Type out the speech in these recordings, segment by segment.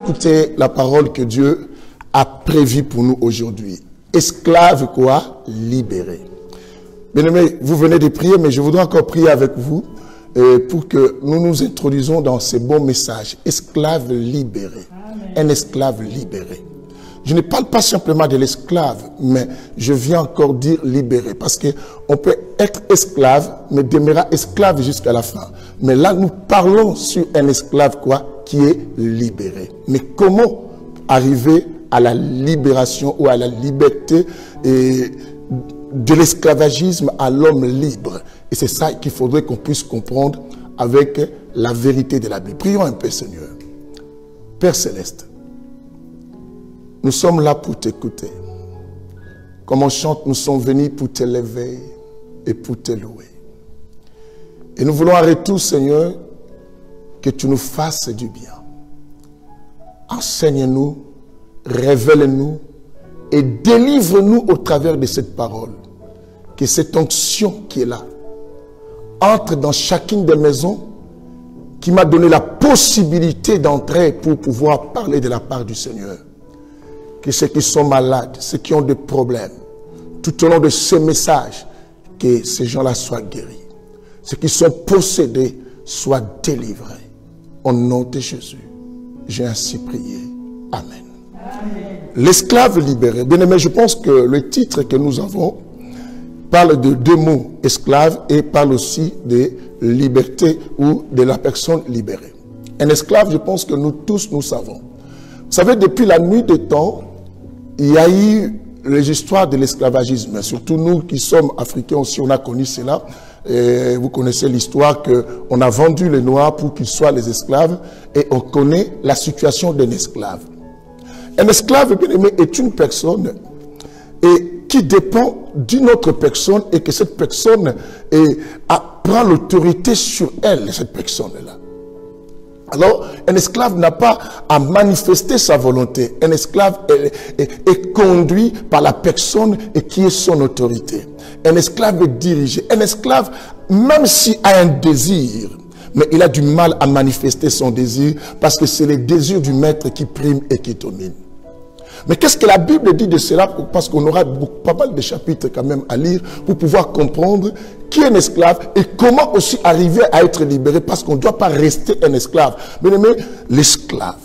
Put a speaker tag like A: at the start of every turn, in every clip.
A: Écoutez la parole que Dieu a prévue pour nous aujourd'hui. Esclaves quoi? Libérés. Bien-aimés, vous venez de prier, mais je voudrais encore prier avec vous pour que nous nous introduisons dans ces bons messages. Esclaves libérés. Amen. Un esclave libéré. Je ne parle pas simplement de l'esclave, mais je viens encore dire libéré. Parce qu'on peut être esclave, mais demeura esclave jusqu'à la fin. Mais là, nous parlons sur un esclave quoi? Qui est libéré. Mais comment arriver à la libération ou à la liberté de l'esclavagisme à l'homme libre? Et c'est ça qu'il faudrait qu'on puisse comprendre avec la vérité de la Bible. Prions un peu, Seigneur. Père Céleste, nous sommes là pour t'écouter. Comme on chante, nous sommes venus pour t'élever et pour te louer. Et nous voulons arrêter tout, Seigneur, que tu nous fasses du bien. Enseigne-nous, révèle-nous et délivre-nous au travers de cette parole. Que cette onction qui est là entre dans chacune des maisons qui m'a donné la possibilité d'entrer pour pouvoir parler de la part du Seigneur. Que ceux qui sont malades, ceux qui ont des problèmes, tout au long de ce message, que ces gens-là soient guéris. Ceux qui sont possédés soient délivrés. Au nom de Jésus, j'ai ainsi prié. Amen. L'esclave libéré. Bien aimé, je pense que le titre que nous avons parle de deux mots, esclave, et parle aussi de liberté ou de la personne libérée. Un esclave, je pense que nous tous, nous savons. Vous savez, depuis la nuit des temps, il y a eu les histoires de l'esclavagisme. Surtout nous qui sommes africains aussi, on a connu cela. Et vous connaissez l'histoire qu'on a vendu les Noirs pour qu'ils soient les esclaves. Et on connaît la situation d'un esclave. Un esclave, bien aimé, est une personne qui dépend d'une autre personne et que cette personne prend l'autorité sur elle, cette personne-là. Alors, un esclave n'a pas à manifester sa volonté. Un esclave est conduit par la personne qui est son autorité. Un esclave est dirigé. Un esclave, même s'il a un désir, mais il a du mal à manifester son désir parce que c'est le désir du maître qui prime et qui domine. Mais qu'est-ce que la Bible dit de cela? Parce qu'on aura pas mal de chapitres quand même à lire pour pouvoir comprendre qui est un esclave et comment aussi arriver à être libéré, parce qu'on ne doit pas rester un esclave. Bien aimé, l'esclave.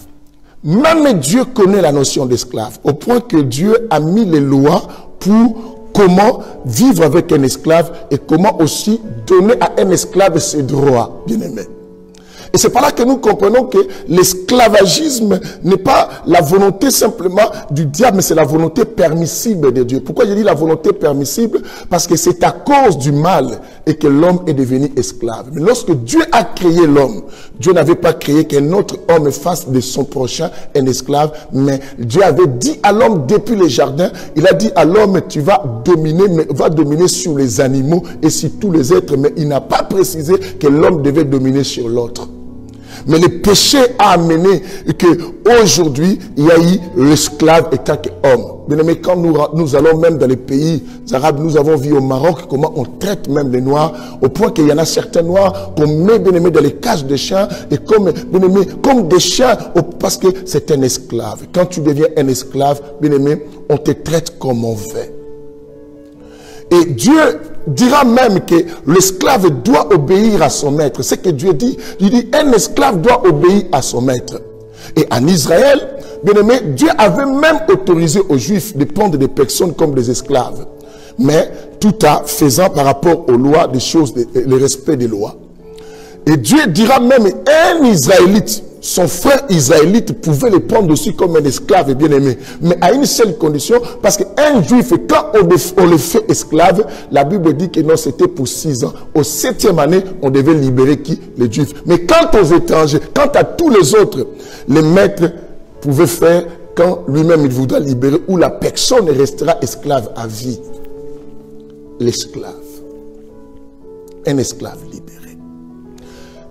A: Même Dieu connaît la notion d'esclave, au point que Dieu a mis les lois pour comment vivre avec un esclave et comment aussi donner à un esclave ses droits, bien aimé. Et c'est par là que nous comprenons que l'esclavagisme n'est pas la volonté simplement du diable, mais c'est la volonté permissible de Dieu. Pourquoi je dis la volonté permissible? Parce que c'est à cause du mal et que l'homme est devenu esclave. Mais lorsque Dieu a créé l'homme, Dieu n'avait pas créé qu'un autre homme fasse de son prochain un esclave, mais Dieu avait dit à l'homme depuis le jardin, il a dit à l'homme, tu vas dominer, mais va dominer sur les animaux et sur tous les êtres, mais il n'a pas précisé que l'homme devait dominer sur l'autre. Mais le péché a amené qu'aujourd'hui, il y a eu l'esclave étant qu'homme. Bien aimé, quand nous allons même dans les pays arabes, nous avons vu au Maroc comment on traite même les Noirs, au point qu'il y en a certains Noirs qu'on met, bien aimé, dans les cages de chiens, et comme, bien aimé, comme des chiens, parce que c'est un esclave. Quand tu deviens un esclave, bien aimé, on te traite comme on veut. Et Dieu dira même que l'esclave doit obéir à son maître. C'est ce que Dieu dit. Il dit, un esclave doit obéir à son maître. Et en Israël, bien aimé, Dieu avait même autorisé aux Juifs de prendre des personnes comme des esclaves. Mais tout en faisant par rapport aux lois, des choses, le respect des lois. Et Dieu dira même, un Israélite, son frère israélite pouvait le prendre aussi comme un esclave bien aimé. Mais à une seule condition, parce qu'un juif, quand on le fait esclave, la Bible dit que non, c'était pour 6 ans. Au 7e année, on devait libérer qui? Les juifs. Mais quant aux étrangers, quant à tous les autres, les maîtres pouvaient faire quand lui-même il voudra libérer, ou la personne restera esclave à vie. L'esclave. Un esclave libéré.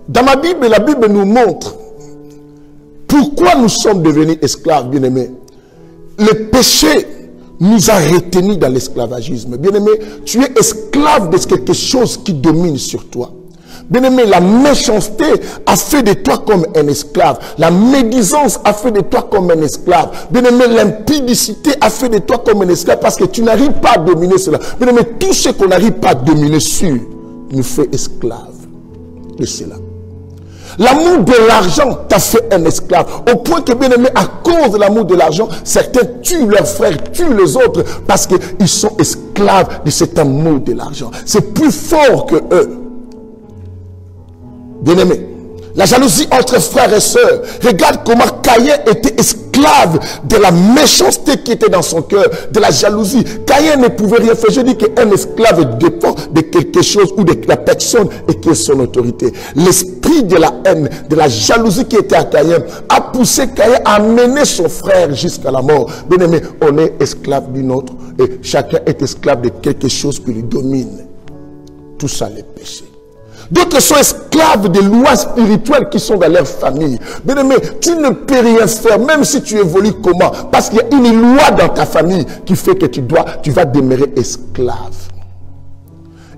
A: Dans ma Bible, la Bible nous montre pourquoi nous sommes devenus esclaves, bien-aimés. Le péché nous a retenus dans l'esclavagisme. Bien-aimé, tu es esclave de quelque chose qui domine sur toi. Bien-aimé, la méchanceté a fait de toi comme un esclave. La médisance a fait de toi comme un esclave. Bien-aimé, l'impudicité a fait de toi comme un esclave parce que tu n'arrives pas à dominer cela. Bien-aimé, tout ce qu'on n'arrive pas à dominer sur nous fait esclaves de cela. L'amour de l'argent t'a fait un esclave. Au point que, bien aimé, à cause de l'amour de l'argent, certains tuent leurs frères, tuent les autres parce qu'ils sont esclaves de cet amour de l'argent. C'est plus fort que eux. Bien aimé, la jalousie entre frères et sœurs. Regarde comment Caïn était esclave de la méchanceté qui était dans son cœur, de la jalousie. Caïn ne pouvait rien faire. Je dis qu'un esclave dépend de quelque chose ou de la personne et qui est son autorité. L'esprit de la haine, de la jalousie qui était à Caïn a poussé Caïn à mener son frère jusqu'à la mort. Bien aimé, on est esclave d'une autre et chacun est esclave de quelque chose qui lui domine. Tout ça, les péchés. D'autres sont esclaves des lois spirituelles qui sont dans leur famille. Bien aimé, tu ne peux rien faire, même si tu évolues comment. Parce qu'il y a une loi dans ta famille qui fait que tu vas demeurer esclave.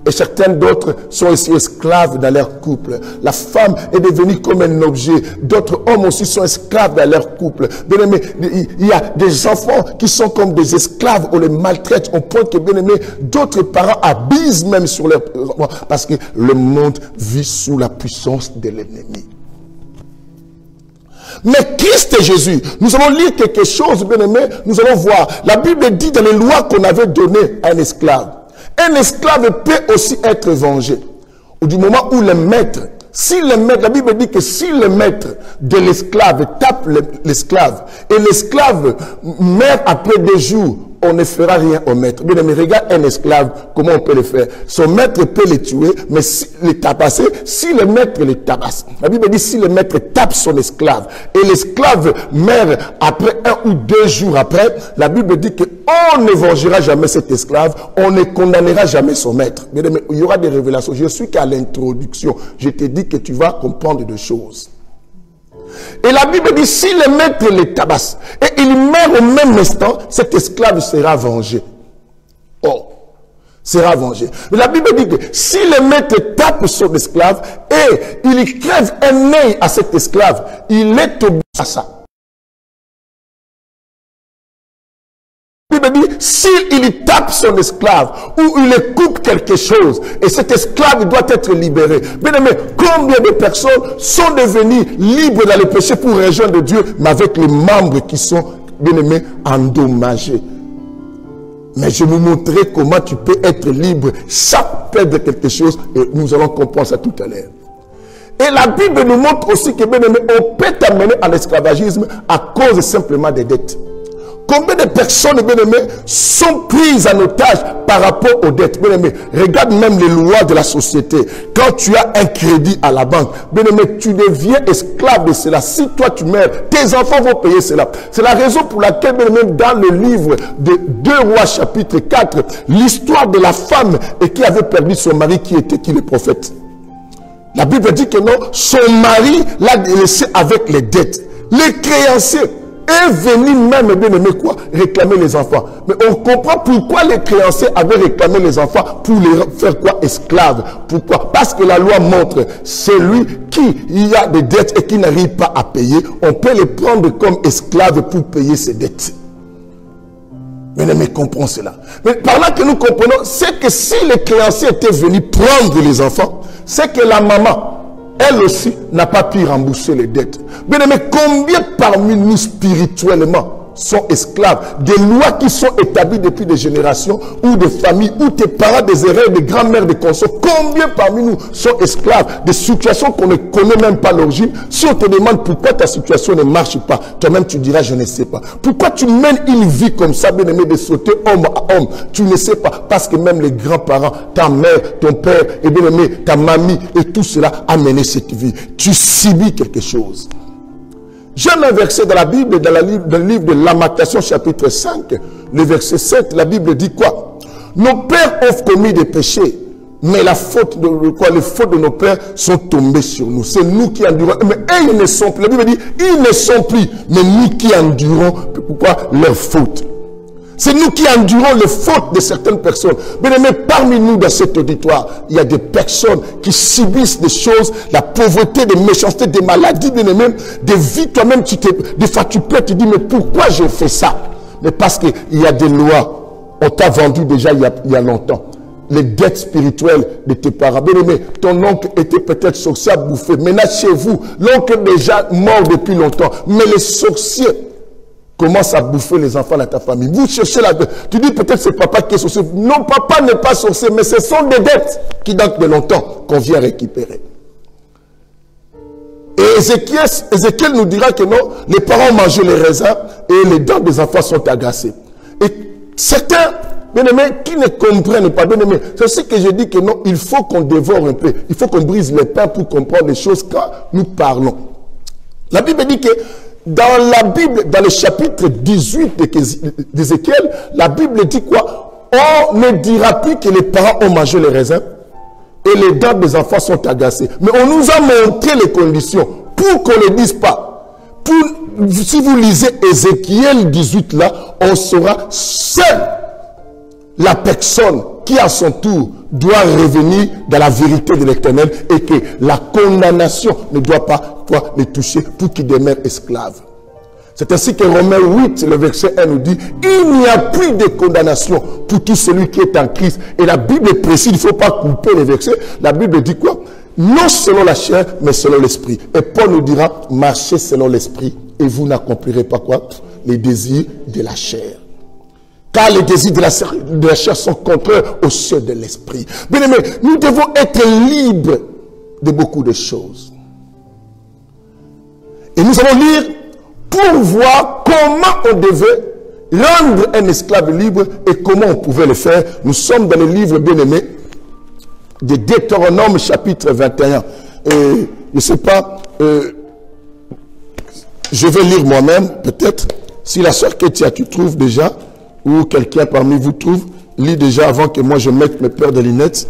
A: Et certains d'autres sont aussi esclaves dans leur couple. La femme est devenue comme un objet. D'autres hommes aussi sont esclaves dans leur couple. Bien aimé, il y a des enfants qui sont comme des esclaves. On les maltraite au point que, bien aimé, d'autres parents abusent même sur leurs enfants. Parce que le monde vit sous la puissance de l'ennemi. Mais Christ et Jésus, nous allons lire quelque chose, bien aimé, nous allons voir. La Bible dit dans les lois qu'on avait données à un esclave. Un esclave peut aussi être vengé. Au du moment où le maître, la Bible dit que si le maître de l'esclave tape l'esclave et l'esclave meurt après 2 jours, on ne fera rien au maître. Bien aimé, regarde un esclave, comment on peut le faire. Son maître peut le tuer, mais le tabasser, si le maître le tabasse. La Bible dit si le maître tape son esclave et l'esclave meurt après 1 ou 2 jours après, la Bible dit qu'on ne vengera jamais cet esclave, on ne condamnera jamais son maître. Bien aimé, il y aura des révélations. Je suis qu'à l'introduction. Je te dis que tu vas comprendre des choses. Et la Bible dit, si le maître le tabasse et il meurt au même instant, cet esclave sera vengé. Oh, sera vengé. Mais la Bible dit que si le maître tape son esclave et il crève un œil à cet esclave, il est obligé à ça. La Bible dit, s'il tape son esclave ou il lui coupe quelque chose et cet esclave doit être libéré. Bien aimé, combien de personnes sont devenues libres dans le péché pour rejoindre Dieu, mais avec les membres qui sont, bien aimés, endommagés. Mais je vous montrerai comment tu peux être libre sans perdre quelque chose et nous allons comprendre ça tout à l'heure. Et la Bible nous montre aussi que, bien aimé, on peut t'amener en esclavagisme à cause simplement des dettes. Combien de personnes, bien aimées, sont prises en otage par rapport aux dettes? Bien aimé, regarde même les lois de la société. Quand tu as un crédit à la banque, bien aimé, tu deviens esclave de cela. Si toi tu meurs, tes enfants vont payer cela. C'est la raison pour laquelle, bien aimé, dans le livre de 2 Rois chapitre 4, l'histoire de la femme qui avait perdu son mari qui était le prophète. La Bible dit que non, son mari l'a laissé avec les dettes. Les créanciers est venu même, bien aimé, quoi, réclamer les enfants. Mais on comprend pourquoi les créanciers avaient réclamé les enfants pour les faire quoi? Esclaves. Pourquoi? Parce que la loi montre celui qui y a des dettes et qui n'arrive pas à payer, on peut les prendre comme esclaves pour payer ses dettes. Bien aimé, comprends cela. Mais par là que nous comprenons, c'est que si les créanciers étaient venus prendre les enfants, c'est que la maman, elle aussi, n'a pas pu rembourser les dettes. Bien aimé, combien parmi nous spirituellement sont esclaves des lois qui sont établies depuis des générations ou des familles ou tes parents, des erreurs, des grands-mères, des consorts? Combien parmi nous sont esclaves des situations qu'on ne connaît même pas l'origine? Si on te demande pourquoi ta situation ne marche pas, toi-même tu diras je ne sais pas. Pourquoi tu mènes une vie comme ça, bien aimé, de sauter homme à homme? Tu ne sais pas. Parce que même les grands-parents, ta mère, ton père, et bien aimé, ta mamie et tout cela a mené cette vie. Tu subis quelque chose. J'ai un verset dans la Bible, dans le livre de Lamentation chapitre 5, le verset 7, la Bible dit quoi? Nos pères ont commis des péchés, mais les fautes de nos pères sont tombées sur nous. C'est nous qui endurons. Mais eux, ils ne sont plus. La Bible dit, ils ne sont plus, mais nous qui endurons, pourquoi? Leurs fautes. C'est nous qui endurons les fautes de certaines personnes. Bien aimé, parmi nous dans cet auditoire, il y a des personnes qui subissent des choses, la pauvreté, des méchancetés, des maladies, bien aimé, des vies. Toi-même, des fois tu peux te dire, mais pourquoi j'ai fait ça? Mais parce qu'il y a des lois. On t'a vendu déjà il y a longtemps. Les dettes spirituelles de tes parents. Bien aimé, ton oncle était peut-être sorcier à bouffer. Maintenant, chez vous, l'oncle est déjà mort depuis longtemps. Mais les sorciers commence à bouffer les enfants de ta famille. Vous cherchez la dette. Tu dis peut-être c'est papa qui est sorcier. Non, papa n'est pas sorcier, mais ce sont des dettes qui datent de longtemps qu'on vient récupérer. Et Ézéchiel nous dira que non, les parents mangent les raisins et les dents des enfants sont agacées. Et certains, bien aimés, qui ne comprennent pas, bien aimés, c'est aussi que je dis que non, il faut qu'on dévore un peu. Il faut qu'on brise les pains pour comprendre les choses quand nous parlons. La Bible dit que dans la Bible, dans le chapitre 18 d'Ézéchiel, la Bible dit quoi? On ne dira plus que les parents ont mangé les raisins et les dents des enfants sont agacées. Mais on nous a montré les conditions pour qu'on ne dise pas. Si vous lisez Ézéchiel 18 là, on saura seul la personne qui à son tour doit revenir dans la vérité de l'Éternel et que la condamnation ne doit pas les toucher pour qu'ils demeurent esclaves. C'est ainsi que Romains 8, le verset 1 nous dit, il n'y a plus de condamnation pour tout celui qui est en Christ. Et la Bible est précise, il ne faut pas couper les versets. La Bible dit quoi? Non selon la chair, mais selon l'esprit. Et Paul nous dira, marchez selon l'esprit et vous n'accomplirez pas quoi? Les désirs de la chair. Car les désirs de la chair sont contraires aux ceux de l'esprit. Bien aimé, nous devons être libres de beaucoup de choses. Et nous allons lire pour voir comment on devait rendre un esclave libre et comment on pouvait le faire. Nous sommes dans le livre bien-aimé de Deutéronome chapitre 21. Et je ne sais pas, je vais lire moi-même peut-être. Si la sœur Ketia, tu trouves déjà, ou quelqu'un parmi vous trouve, lis déjà avant que moi je mette mes paires de lunettes.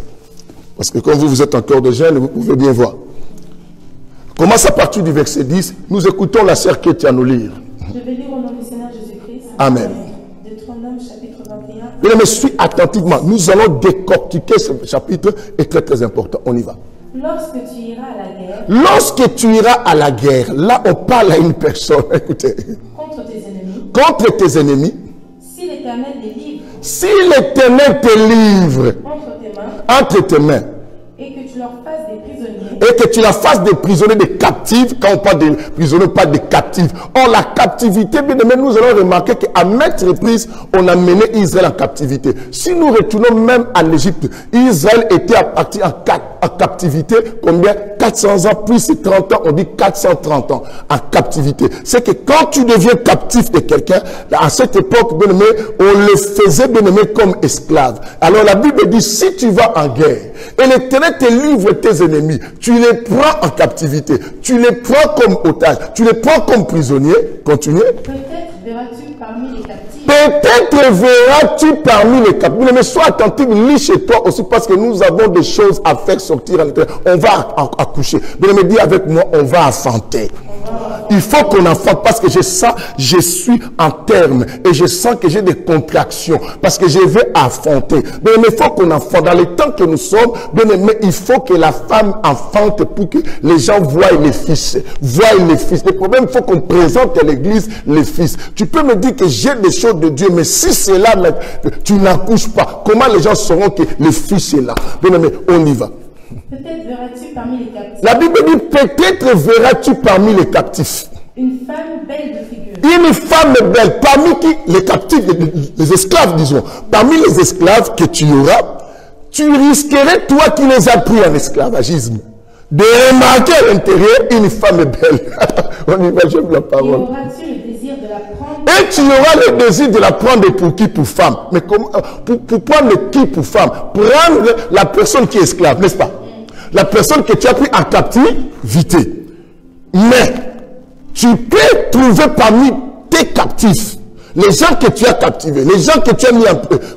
A: Parce que comme vous êtes encore de jeunes, vous pouvez bien voir. Commence à partir du verset 10. Nous écoutons la sœur Ketia nous lire.
B: Je vais lire au nom du Seigneur Jésus-Christ.
A: Amen.
B: Deutéronome chapitre 21.
A: Bien, mais suis attentivement. Nous allons décortiquer ce chapitre est très très important. On y va.
B: Lorsque tu iras à la guerre.
A: Lorsque tu iras à la guerre. Là, on parle à une personne. Écoutez.
B: Contre tes ennemis.
A: Contre tes ennemis.
B: Si l'Éternel les livre.
A: Si l'Éternel te livre. Entre tes mains.
B: Et que tu leur fasses des prisonniers.
A: Et que tu la fasses des prisonniers, des captifs. Quand on parle de prisonniers, pas de captifs. Or, la captivité, bien aimé, nous allons remarquer qu'à maintes reprises, on a mené Israël en captivité. Si nous retournons même à l'Égypte, Israël était parti en captivité, combien? 400 ans, plus 30 ans, on dit 430 ans en captivité. C'est que quand tu deviens captif de quelqu'un, à cette époque, bien aimé, on le faisait, bien aimé, comme esclave. Alors la Bible dit, si tu vas en guerre, et l'Éternel te livre tes ennemis, tu les prends en captivité, tu les prends comme otages, tu les prends comme prisonniers. Continuez.
B: Peut-être verras-tu parmi les captifs.
A: Peut-être verras-tu parmi les captifs. Mais sois attentif, lis chez toi aussi, parce que nous avons des choses à faire sortir à l'intérieur. On va accoucher. Bien me dis avec moi, on va enfanter. Il faut qu'on enfante parce que je sens, je suis en terme et je sens que j'ai des contractions parce que je vais enfanter. Bien aimé, il faut qu'on enfante. Dans les temps que nous sommes, bien aimé, il faut que la femme enfante pour que les gens voient les fils. Voient les fils. Le problème, il faut qu'on présente à l'église les fils. Tu peux me dire que j'ai des choses de Dieu, mais si c'est là, tu n'accouches pas, comment les gens sauront que le fils est là? Bien aimé, on y va.
B: Peut-être verras-tu parmi les captifs.
A: La Bible dit, peut-être verras-tu parmi les captifs.
B: Une femme belle de figure.
A: Une femme belle. Parmi qui? Les captifs, les esclaves, disons. Parmi les esclaves que tu auras, tu risquerais, toi qui les as pris en esclavagisme, de remarquer à l'intérieur une femme belle. On y va, j'aime la parole.
B: Et auras-tu le désir de la prendre?
A: Et tu auras le désir de la prendre pour qui? Pour femme. Mais comment, pour prendre qui pour femme? Prendre la personne qui est esclave, n'est-ce pas? La personne que tu as pris en captivité. Mais tu peux trouver parmi tes captifs, les gens que tu as captivés, les gens que tu as mis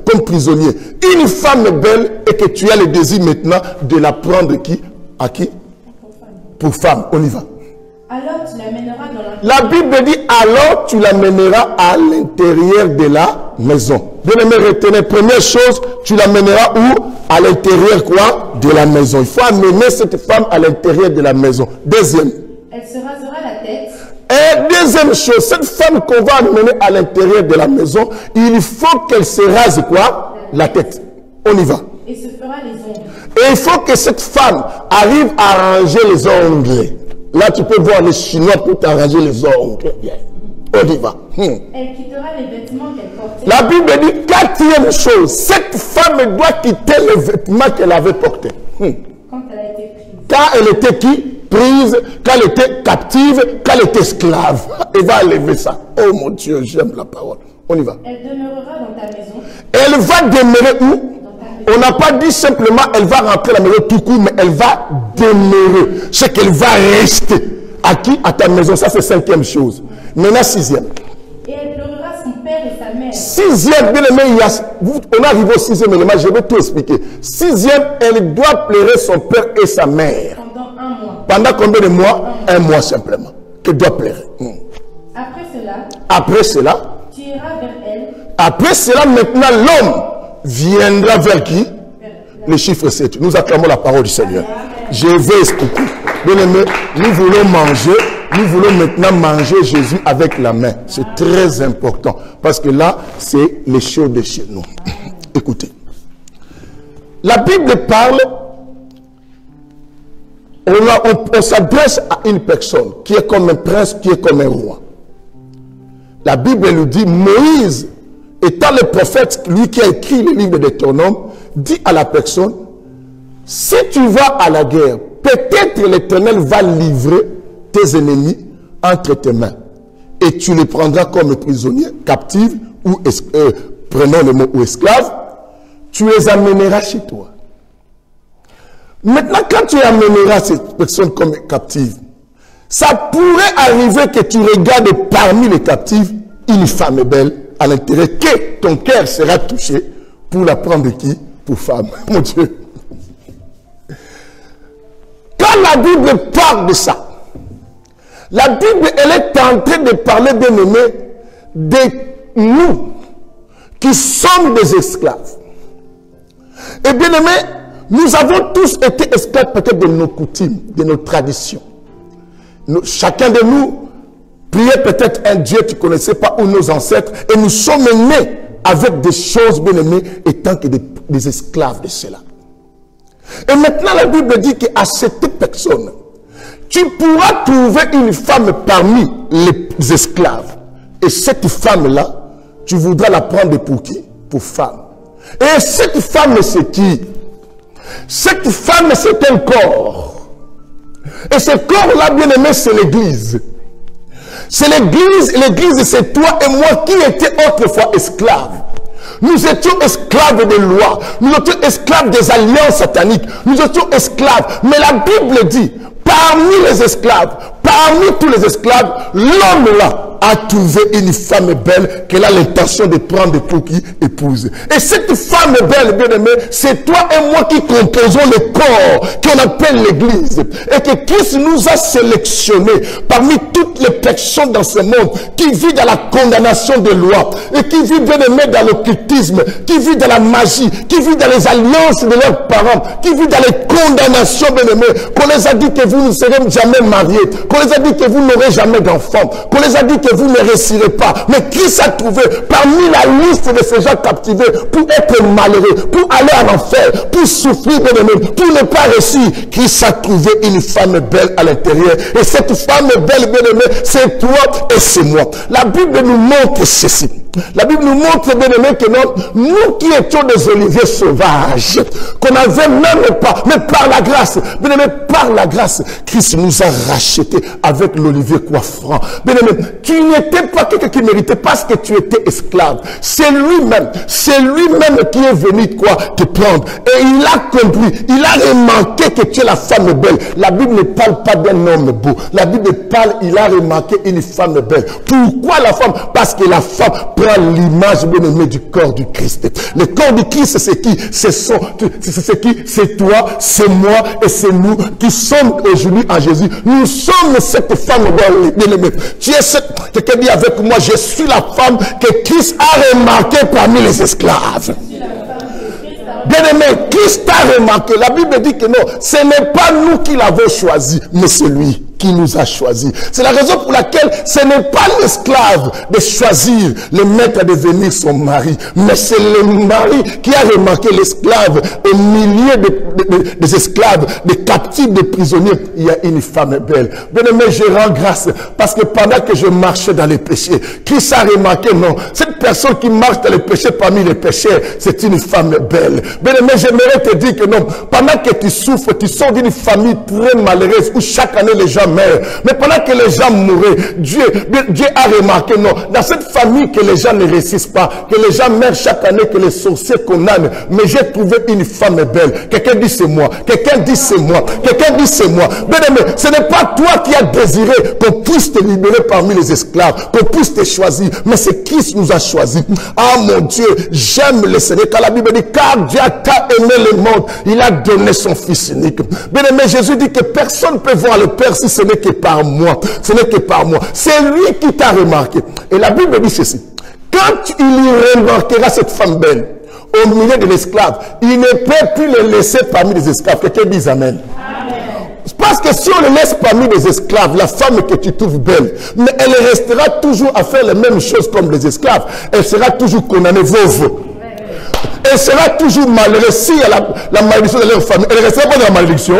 A: comme prisonniers, une femme belle et que tu as le désir maintenant de la prendre qui? À qui? Pour femme. On y va.
B: Alors tu l'amèneras dans l'intérieur.
A: La Bible dit, alors tu l'amèneras à l'intérieur de la maison. Bien-aimé, retenez, première chose, tu l'amèneras où? À l'intérieur quoi? De la maison. Il faut amener cette femme à l'intérieur de la maison. Deuxième.
B: Elle se rasera la tête.
A: Et deuxième chose, cette femme qu'on va amener à l'intérieur de la maison, il faut qu'elle se rase quoi? La tête. On y va.
B: Et se fera les ongles.
A: Et il faut que cette femme arrive à arranger les ongles. Là, tu peux voir les Chinois pour t'arranger les ongles. Bien. On y va.
B: Elle quittera les vêtements qu'elle portait.
A: La Bible dit, quatrième chose, cette femme doit quitter les vêtements qu'elle avait portés.
B: Quand elle a été prise.
A: Quand elle était qui? Prise, quand elle était captive, quand elle était esclave. Elle va enlever ça. Oh mon Dieu, j'aime la parole. On y va.
B: Elle demeurera dans ta maison.
A: Elle va demeurer où?
B: Dans ta maison.
A: On n'a pas dit simplement elle va rentrer à la maison tout court, mais elle va demeurer. C'est qu'elle va rester. À qui? À ta maison. Ça, c'est cinquième chose. Maintenant, sixième.
B: Et elle pleurera son père et sa mère.
A: Sixième, bien aimé, on arrive au sixième élément, je vais tout expliquer. Sixième, elle doit pleurer son père et sa mère.
B: Pendant un mois.
A: Pendant combien de mois? Un mois simplement. Qu'elle doit pleurer. Après cela,
B: tu iras vers elle.
A: Après cela, maintenant, l'homme viendra vers qui? Le chiffre 7. Nous acclamons la parole du Seigneur. Je vais expliquer. Bien aimé, nous voulons manger. Nous voulons maintenant manger Jésus avec la main. C'est très important. Parce que là, c'est les choses de chez nous. Écoutez. La Bible parle. On s'adresse à une personne qui est comme un prince, qui est comme un roi. La Bible nous dit, Moïse, étant le prophète, lui qui a écrit le livre de Deutéronome, dit à la personne, si tu vas à la guerre, peut-être l'Éternel va livrer tes ennemis entre tes mains. Et tu les prendras comme prisonniers, captifs, ou prenons le mot ou esclaves, tu les amèneras chez toi. Maintenant, quand tu amèneras ces personnes comme captives, ça pourrait arriver que tu regardes parmi les captifs une femme belle à l'intérieur, que ton cœur sera touché pour la prendre qui? Pour femme. Mon Dieu. Quand la Bible parle de ça, la Bible, elle est en train de parler, bien aimé, de nous qui sommes des esclaves. Et bien aimé, nous avons tous été esclaves peut-être de nos coutumes, de nos traditions. Chacun de nous priait peut-être un Dieu qui ne connaissait pas, ou nos ancêtres, et nous sommes nés avec des choses bien aimées, étant que des esclaves de cela. Et maintenant la Bible dit qu'à cette personne, tu pourras trouver une femme parmi les esclaves. Et cette femme-là, tu voudras la prendre pour qui? Pour femme. Et cette femme, c'est qui? Cette femme, c'est un corps. Et ce corps-là, bien aimé, c'est l'église. C'est l'église, et l'église, c'est toi et moi qui étions autrefois esclaves. Nous étions esclaves des lois. Nous étions esclaves des alliances sataniques. Nous étions esclaves. Mais la Bible dit, parmi les esclaves, parmi tous les esclaves, l'homme-là a trouvé une femme belle qu'elle a l'intention de prendre pour qui? Épouse. Et cette femme belle, bien aimée, c'est toi et moi qui composons le corps qu'on appelle l'église. Et que Christ nous a sélectionnés parmi toutes les personnes dans ce monde qui vivent dans la condamnation des lois et qui vivent, bien aimé, dans l'occultisme, qui vivent dans la magie, qui vivent dans les alliances de leurs parents, qui vivent dans les condamnations, bien aimé, qu'on les a dit que vous ne serez jamais mariés, qu'on les a dit que vous n'aurez jamais d'enfants, qu'on les a dit que vous ne réussirez pas. Mais Christ a trouvé parmi la liste de ces gens captivés pour être malheureux, pour aller en enfer, pour souffrir, bien aimé, pour ne pas réussir. Christ a trouvé une femme belle à l'intérieur. Et cette femme belle, bien aimée, c'est toi et c'est moi. La Bible nous montre ceci. La Bible nous montre, bien aimé, que nous qui étions des oliviers sauvages, qu'on n'avait même pas, mais par la grâce, bien aimé, par la grâce, Christ nous a rachetés avec l'olivier coiffant. Bien aimé, tu n'étais pas quelqu'un qui méritait parce que tu étais esclave. C'est lui-même qui est venu quoi te prendre. Et il a compris, il a remarqué que tu es la femme belle. La Bible ne parle pas d'un homme beau. La Bible parle, il a remarqué une femme belle. Pourquoi la femme? Parce que la femme sera l'image, bien aimé, du corps du Christ. Le corps du Christ, c'est qui? C'est qui? C'est toi, c'est moi et c'est nous qui sommes aujourd'hui en Jésus. Nous sommes cette femme, bien aimé. Tu es cette, quelqu'un dit avec moi, je suis la femme que Christ a remarquée parmi les esclaves. Bien-aimé, Christ a remarqué. La Bible dit que non, ce n'est pas nous qui l'avons choisi, mais c'est lui qui nous a choisi. C'est la raison pour laquelle ce n'est pas l'esclave de choisir le maître à devenir son mari, mais c'est le mari qui a remarqué l'esclave au milieu des esclaves, des captifs, des prisonniers. Il y a une femme belle. Bien-aimé, je rends grâce parce que pendant que je marchais dans les péchés, Christ a remarqué, non, cette personne qui marche dans les péchés parmi les pécheurs, c'est une femme belle. Bien-aimé, j'aimerais te dire que non, pendant que tu souffres, tu sors d'une famille très malheureuse où chaque année les gens meurent. Mais pendant que les gens mouraient, Dieu a remarqué, non, dans cette famille que les gens ne réussissent pas, que les gens meurent chaque année, que les sorciers condamnent. Mais j'ai trouvé une femme belle. Quelqu'un dit c'est moi. Quelqu'un dit c'est moi. Quelqu'un dit c'est moi. Bien-aimé, ce n'est pas toi qui as désiré qu'on puisse te libérer parmi les esclaves, qu'on puisse te choisir, mais c'est Christ qui nous a choisis. Ah mon Dieu, j'aime le Seigneur. Quand la Bible dit, car Dieu a aimé le monde, il a donné son Fils unique. Bien-aimé, Jésus dit que personne ne peut voir le Père si ce n'est que par moi. Ce n'est que par moi. C'est lui qui t'a remarqué. Et la Bible dit ceci. Quand il y remarquera cette femme belle au milieu de l'esclave, il ne peut plus le laisser parmi les esclaves. Quelqu'un dise Amen. Parce que si on le laisse parmi les esclaves, la femme que tu trouves belle, mais elle restera toujours à faire les mêmes choses comme les esclaves. Elle sera toujours condamnée veuve. Elle sera toujours malheureuse si elle a la malédiction de leur famille. Elle ne restera pas dans la malédiction.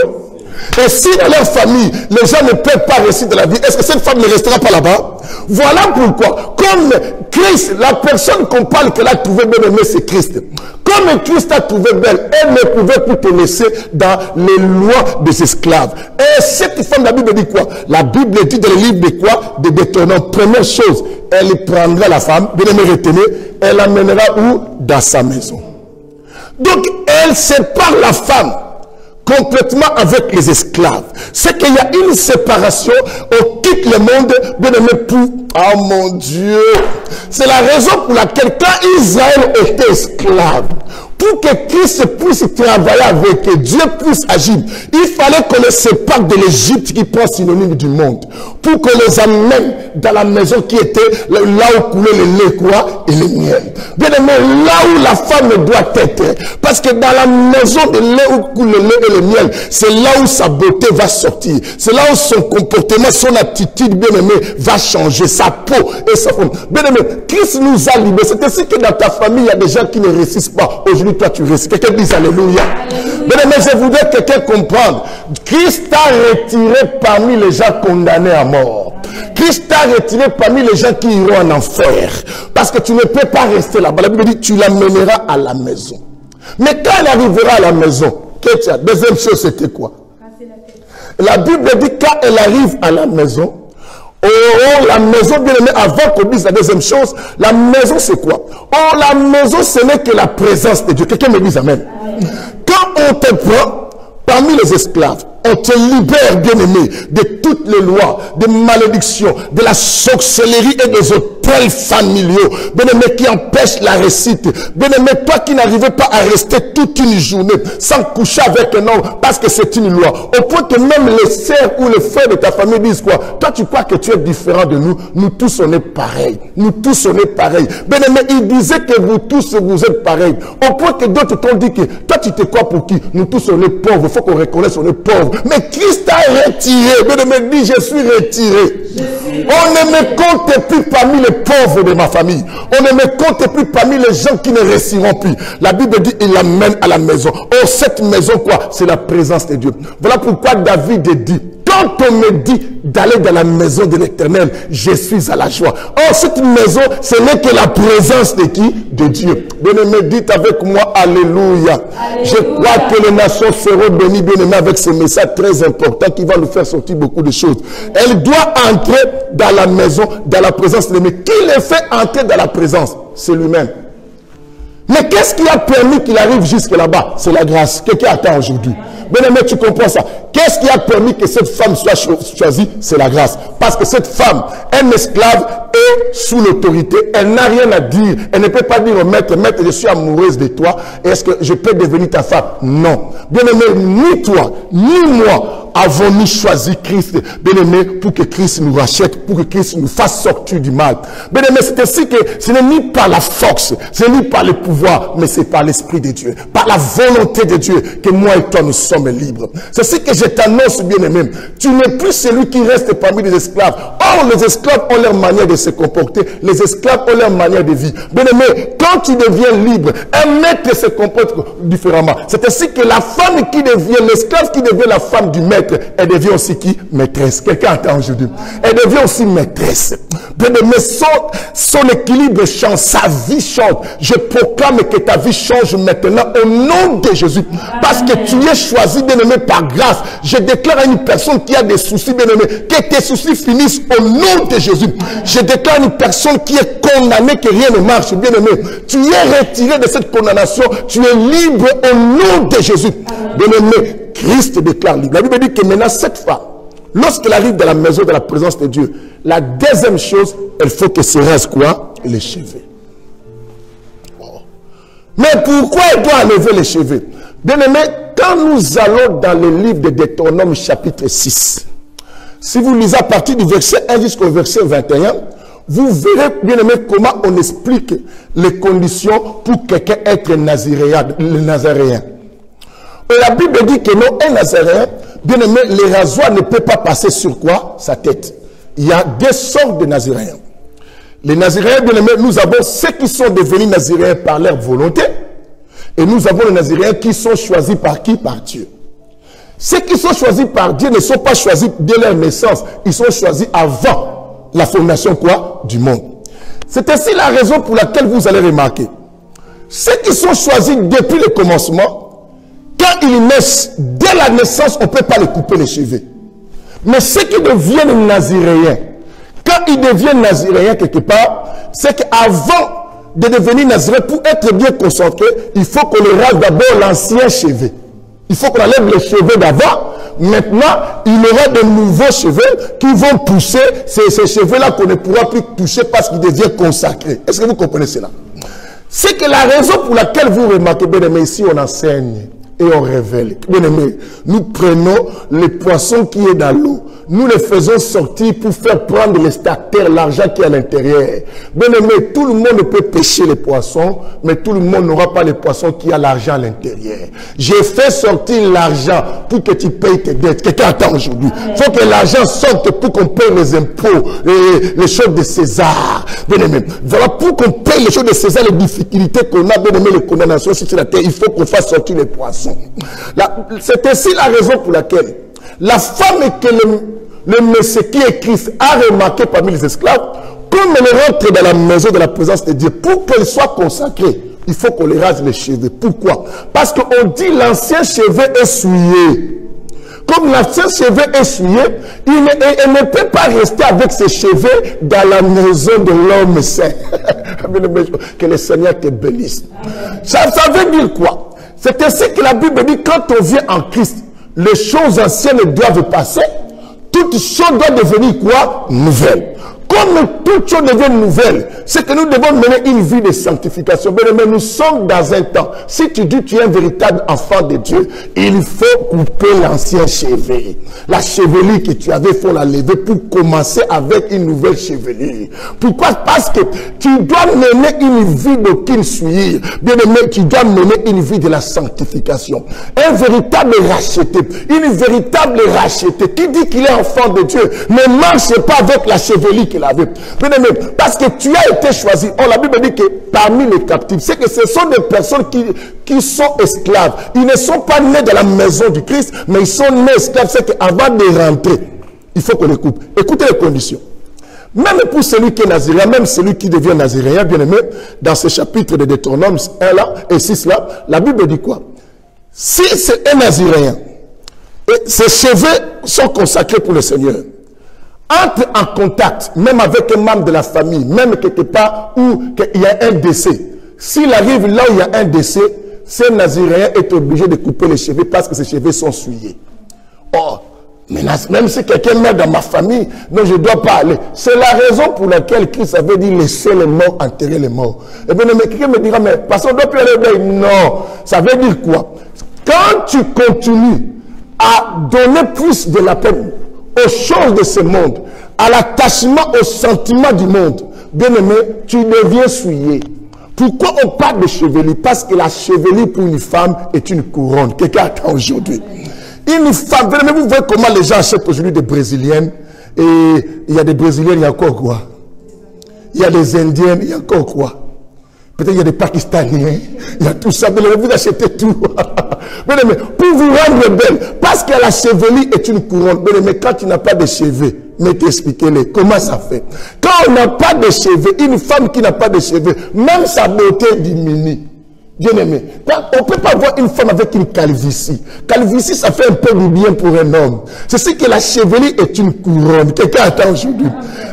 A: Et si dans leur famille, les gens ne peuvent pas réussir de la vie, est-ce que cette femme ne restera pas là-bas? Voilà pourquoi, comme Christ, la personne qu'on parle qu'elle a trouvé bien aimée, c'est Christ. Comme Christ a trouvé belle, elle ne pouvait plus te laisser dans les lois des esclaves. Et cette femme, la Bible dit quoi? La Bible dit dans le livre de quoi? De Deutéronome. Première chose, elle prendra la femme, bien aimée retenue, elle l'amènera où? Dans sa maison. Donc, elle sépare la femme complètement avec les esclaves. C'est qu'il y a une séparation, on quitte le monde, bien aimé, pour... Oh mon Dieu! C'est la raison pour laquelle quand Israël était esclave, pour que Christ puisse travailler avec eux, Dieu puisse agir, il fallait qu'on les sépare de l'Égypte qui prend synonyme du monde, pour qu'on les amène dans la maison qui était là où coulait le lait quoi, et le miel. Bien aimé, là où la femme doit être, parce que dans la maison de lait où coule le lait et le miel, c'est là où sa beauté va sortir, c'est là où son comportement, son attitude, bien aimé, va changer, sa peau et sa forme. Bien aimé, Christ nous a libérés. C'est ainsi que dans ta famille, il y a des gens qui ne réussissent pas. Aujourd'hui, toi, tu réussis. Quelqu'un dit Alléluia. Bien aimé, je voudrais que quelqu'un comprenne. Christ t'a retiré parmi les gens condamnés à mort. Christ t'a retiré parmi les gens qui iront en enfer. Parce que tu ne peux pas rester là-bas. La Bible dit, tu l'amèneras à la maison. Mais quand elle arrivera à la maison, deuxième chose, c'était quoi? La Bible dit, quand elle arrive à la maison, oh, la maison, bien aimé, avant qu'on dise la deuxième chose, la maison c'est quoi? Oh, la maison ce n'est que la présence de Dieu. Quelqu'un me dise Amen. Quand on te prend parmi les esclaves, on te libère, bien aimé, de toutes les lois, des malédictions, de la sorcellerie et des hôtels familiaux, bien aimé, qui empêchent la réussite. Bien aimé, toi qui n'arrivais pas à rester toute une journée sans coucher avec un homme, parce que c'est une loi. Au point que même les sœurs ou les frères de ta famille disent quoi? Toi, tu crois que tu es différent de nous? Nous tous, on est pareils. Nous tous, on est pareils. Bien aimé, il disait que vous tous, vous êtes pareils. Au point que d'autres t'ont dit que toi, tu te crois pour qui? Nous tous, on est pauvres. Il faut qu'on reconnaisse, on est pauvres. Mais Christ a retiré. Bien aimé, dit, je suis retiré. On ne me compte plus parmi les pauvres de ma famille. On ne me compte plus parmi les gens qui ne réussiront plus. La Bible dit, il l'amène à la maison. Oh, cette maison, quoi? C'est la présence de Dieu. Voilà pourquoi David dit, quand on me dit d'aller dans la maison de l'Éternel, je suis à la joie. Oh, cette maison, ce n'est que la présence de qui? De Dieu. Bien-aimé, dites avec moi, Alléluia. Je crois que les nations seront bénies, bien-aimé, avec ce message très important qui va nous faire sortir beaucoup de choses. Elle doit entrer dans la maison, dans la présence de Dieu. Qui le fait entrer dans la présence? C'est lui-même. Mais qu'est-ce qui a permis qu'il arrive jusque là-bas? C'est la grâce. Quelqu'un attend aujourd'hui. Bien-aimé, tu comprends ça? Qu'est-ce qui a permis que cette femme soit choisie? C'est la grâce. Parce que cette femme, un esclave, est sous l'autorité, elle n'a rien à dire. Elle ne peut pas dire au maître, maître, je suis amoureuse de toi, est-ce que je peux devenir ta femme? Non. Bien-aimé, ni toi, ni moi avons-nous choisi Christ, bien-aimé, pour que Christ nous rachète, pour que Christ nous fasse sortir du mal. Bien-aimé, c'est ainsi que ce n'est ni par la force, ce n'est ni par le pouvoir, mais c'est par l'Esprit de Dieu, par la volonté de Dieu, que moi et toi nous sommes libres. C'est ce que je t'annonce, bien-aimé. Tu n'es plus celui qui reste parmi les esclaves. Or, les esclaves ont leur manière de se comporter, les esclaves ont leur manière de vivre. Bien-aimé, quand tu deviens libre, un maître se comporte différemment. C'est ainsi que la femme qui devient, l'esclave qui devient la femme du maître, elle devient aussi qui? Maîtresse. Quelqu'un entend aujourd'hui? Elle devient aussi maîtresse. Bien-aimé, son équilibre change, sa vie change. Je proclame que ta vie change maintenant au nom de Jésus. Parce que tu es choisi, bien-aimé, par grâce. Je déclare à une personne qui a des soucis, bien-aimé, que tes soucis finissent au nom de Jésus. Je déclare à une personne qui est condamnée, que rien ne marche, bien-aimé. Tu es retiré de cette condamnation. Tu es libre au nom de Jésus. Bien-aimé, Christ déclare libre. La Bible dit que maintenant, cette femme, lorsqu'elle arrive dans la maison de la présence de Dieu, la deuxième chose, il faut qu'elle se rase quoi? Les cheveux. Oh. Mais pourquoi elle doit enlever les cheveux? Bien aimé, quand nous allons dans le livre de Deutéronome chapitre 6, si vous lisez à partir du verset 1 jusqu'au verset 21, vous verrez, bien aimé, comment on explique les conditions pour quelqu'un être nazaréen, le nazaréen. Et la Bible dit que non, un nazaréen, bien aimé, le rasoir ne peut pas passer sur quoi? Sa tête. Il y a deux sortes de nazaréens. Les nazaréens, bien aimé, nous avons ceux qui sont devenus nazaréens par leur volonté. Et nous avons les nazaréens qui sont choisis par qui? Par Dieu. Ceux qui sont choisis par Dieu ne sont pas choisis dès leur naissance. Ils sont choisis avant la fondation quoi? Du monde. C'est ainsi la raison pour laquelle vous allez remarquer. Ceux qui sont choisis depuis le commencement, quand ils naissent, dès la naissance, on ne peut pas les couper les cheveux. Mais ceux qui deviennent naziréens, quand ils deviennent naziréens quelque part, c'est qu'avant de devenir naziréen, pour être bien concentré, il faut qu'on les rase d'abord l'ancien cheveu. Il faut qu'on enlève les cheveux d'avant. Maintenant, il y aura de nouveaux cheveux qui vont pousser. Ces cheveux-là qu'on ne pourra plus toucher parce qu'ils deviennent consacrés. Est-ce que vous comprenez cela? C'est que la raison pour laquelle vous remarquez, bien aimé, ici on enseigne et on révèle. Bien aimé, nous prenons les poissons qui est dans l'eau. Nous les faisons sortir pour faire prendre les stactaires, l'argent qui est à l'intérieur. Bien aimé, tout le monde peut pêcher les poissons, mais tout le monde n'aura pas les poissons qui a l'argent à l'intérieur. J'ai fait sortir l'argent pour que tu payes tes dettes. Quelqu'un attend aujourd'hui. Il faut que l'argent sorte pour qu'on paye les impôts, les choses de César. Bien aimé, voilà, pour qu'on paye les choses de César, les difficultés qu'on a, bien aimé, les condamnations sur la terre, il faut qu'on fasse sortir les poissons. C'est ainsi la raison pour laquelle la femme que le monsieur qui est Christ a remarqué parmi les esclaves, comme elle rentre dans la maison de la présence de Dieu, pour qu'elle soit consacrée, il faut qu'on les rase les cheveux. Pourquoi? Parce qu'on dit l'ancien cheveu essuyé. Comme l'ancien cheveu essuyé, elle ne peut pas rester avec ses cheveux dans la maison de l'homme saint. Que le Seigneur te bénisse. Ça veut dire quoi? C'est ainsi que la Bible dit, quand on vient en Christ, les choses anciennes doivent passer, toutes choses doivent devenir quoi? Nouvelles. Comme toute chose devient nouvelle, c'est que nous devons mener une vie de sanctification. Mais nous sommes dans un temps. Si tu dis que tu es un véritable enfant de Dieu, il faut couper l'ancien cheveu. La chevelure que tu avais, il faut la lever pour commencer avec une nouvelle chevelure. Pourquoi? Parce que tu dois mener une vie d'aucune souillure. Bien aimé, tu dois mener une vie de la sanctification. Un véritable racheté, une véritable rachetée qui dit qu'il est enfant de Dieu, ne marche pas avec la chevelure qu'il avait. Parce que tu as été choisi. Oh, la Bible dit que parmi les captifs, c'est que ce sont des personnes qui sont esclaves. Ils ne sont pas nés dans la maison du Christ, mais ils sont nés esclaves. C'est qu'avant de rentrer, il faut qu'on les coupe. Écoutez les conditions. Même pour celui qui est nazaréen, même celui qui devient nazaréen, bien aimé, dans ce chapitre de Deutéronome 1 là et 6 là, la Bible dit quoi? Si c'est un nazaréen, et ses cheveux sont consacrés pour le Seigneur, entre en contact, même avec un membre de la famille, même quelque part où il y a un décès. S'il arrive là où il y a un décès, ce nazaréen est obligé de couper les cheveux parce que ses cheveux sont souillés. Or, Même si quelqu'un meurt dans ma famille, non, je ne dois pas aller. C'est la raison pour laquelle Christ avait dit laisser les morts enterrer les morts. Et bien, mais quelqu'un me dira, mais parce qu'on ne doit plus aller. Non, ça veut dire quoi? Quand tu continues à donner plus de la peine aux choses de ce monde, à l'attachement aux sentiments du monde, bien aimé, tu deviens souillé. Pourquoi on parle de chevelure? Parce que la chevelure pour une femme est une couronne. Quelqu'un attend aujourd'hui. Une femme, vous voyez comment les gens achètent aujourd'hui des brésiliennes. Et il y a des brésiliennes, il y a encore quoi? Il y a des indiennes, il y a encore quoi? Peut-être il y a des pakistaniens, il y a tout ça. Mais vous achetez tout. Mais pour vous rendre belle, parce que la chevelure est une couronne. Mais quand tu n'as pas de cheveux, mais expliquez-les, comment ça fait? Quand on n'a pas de cheveux, une femme qui n'a pas de cheveux, même sa beauté diminue. Bien aimé, on ne peut pas voir une femme avec une calvitie. Calvitie, ça fait un peu du bien pour un homme. C'est ce que la chevelure est une couronne. Quelqu'un attend aujourd'hui.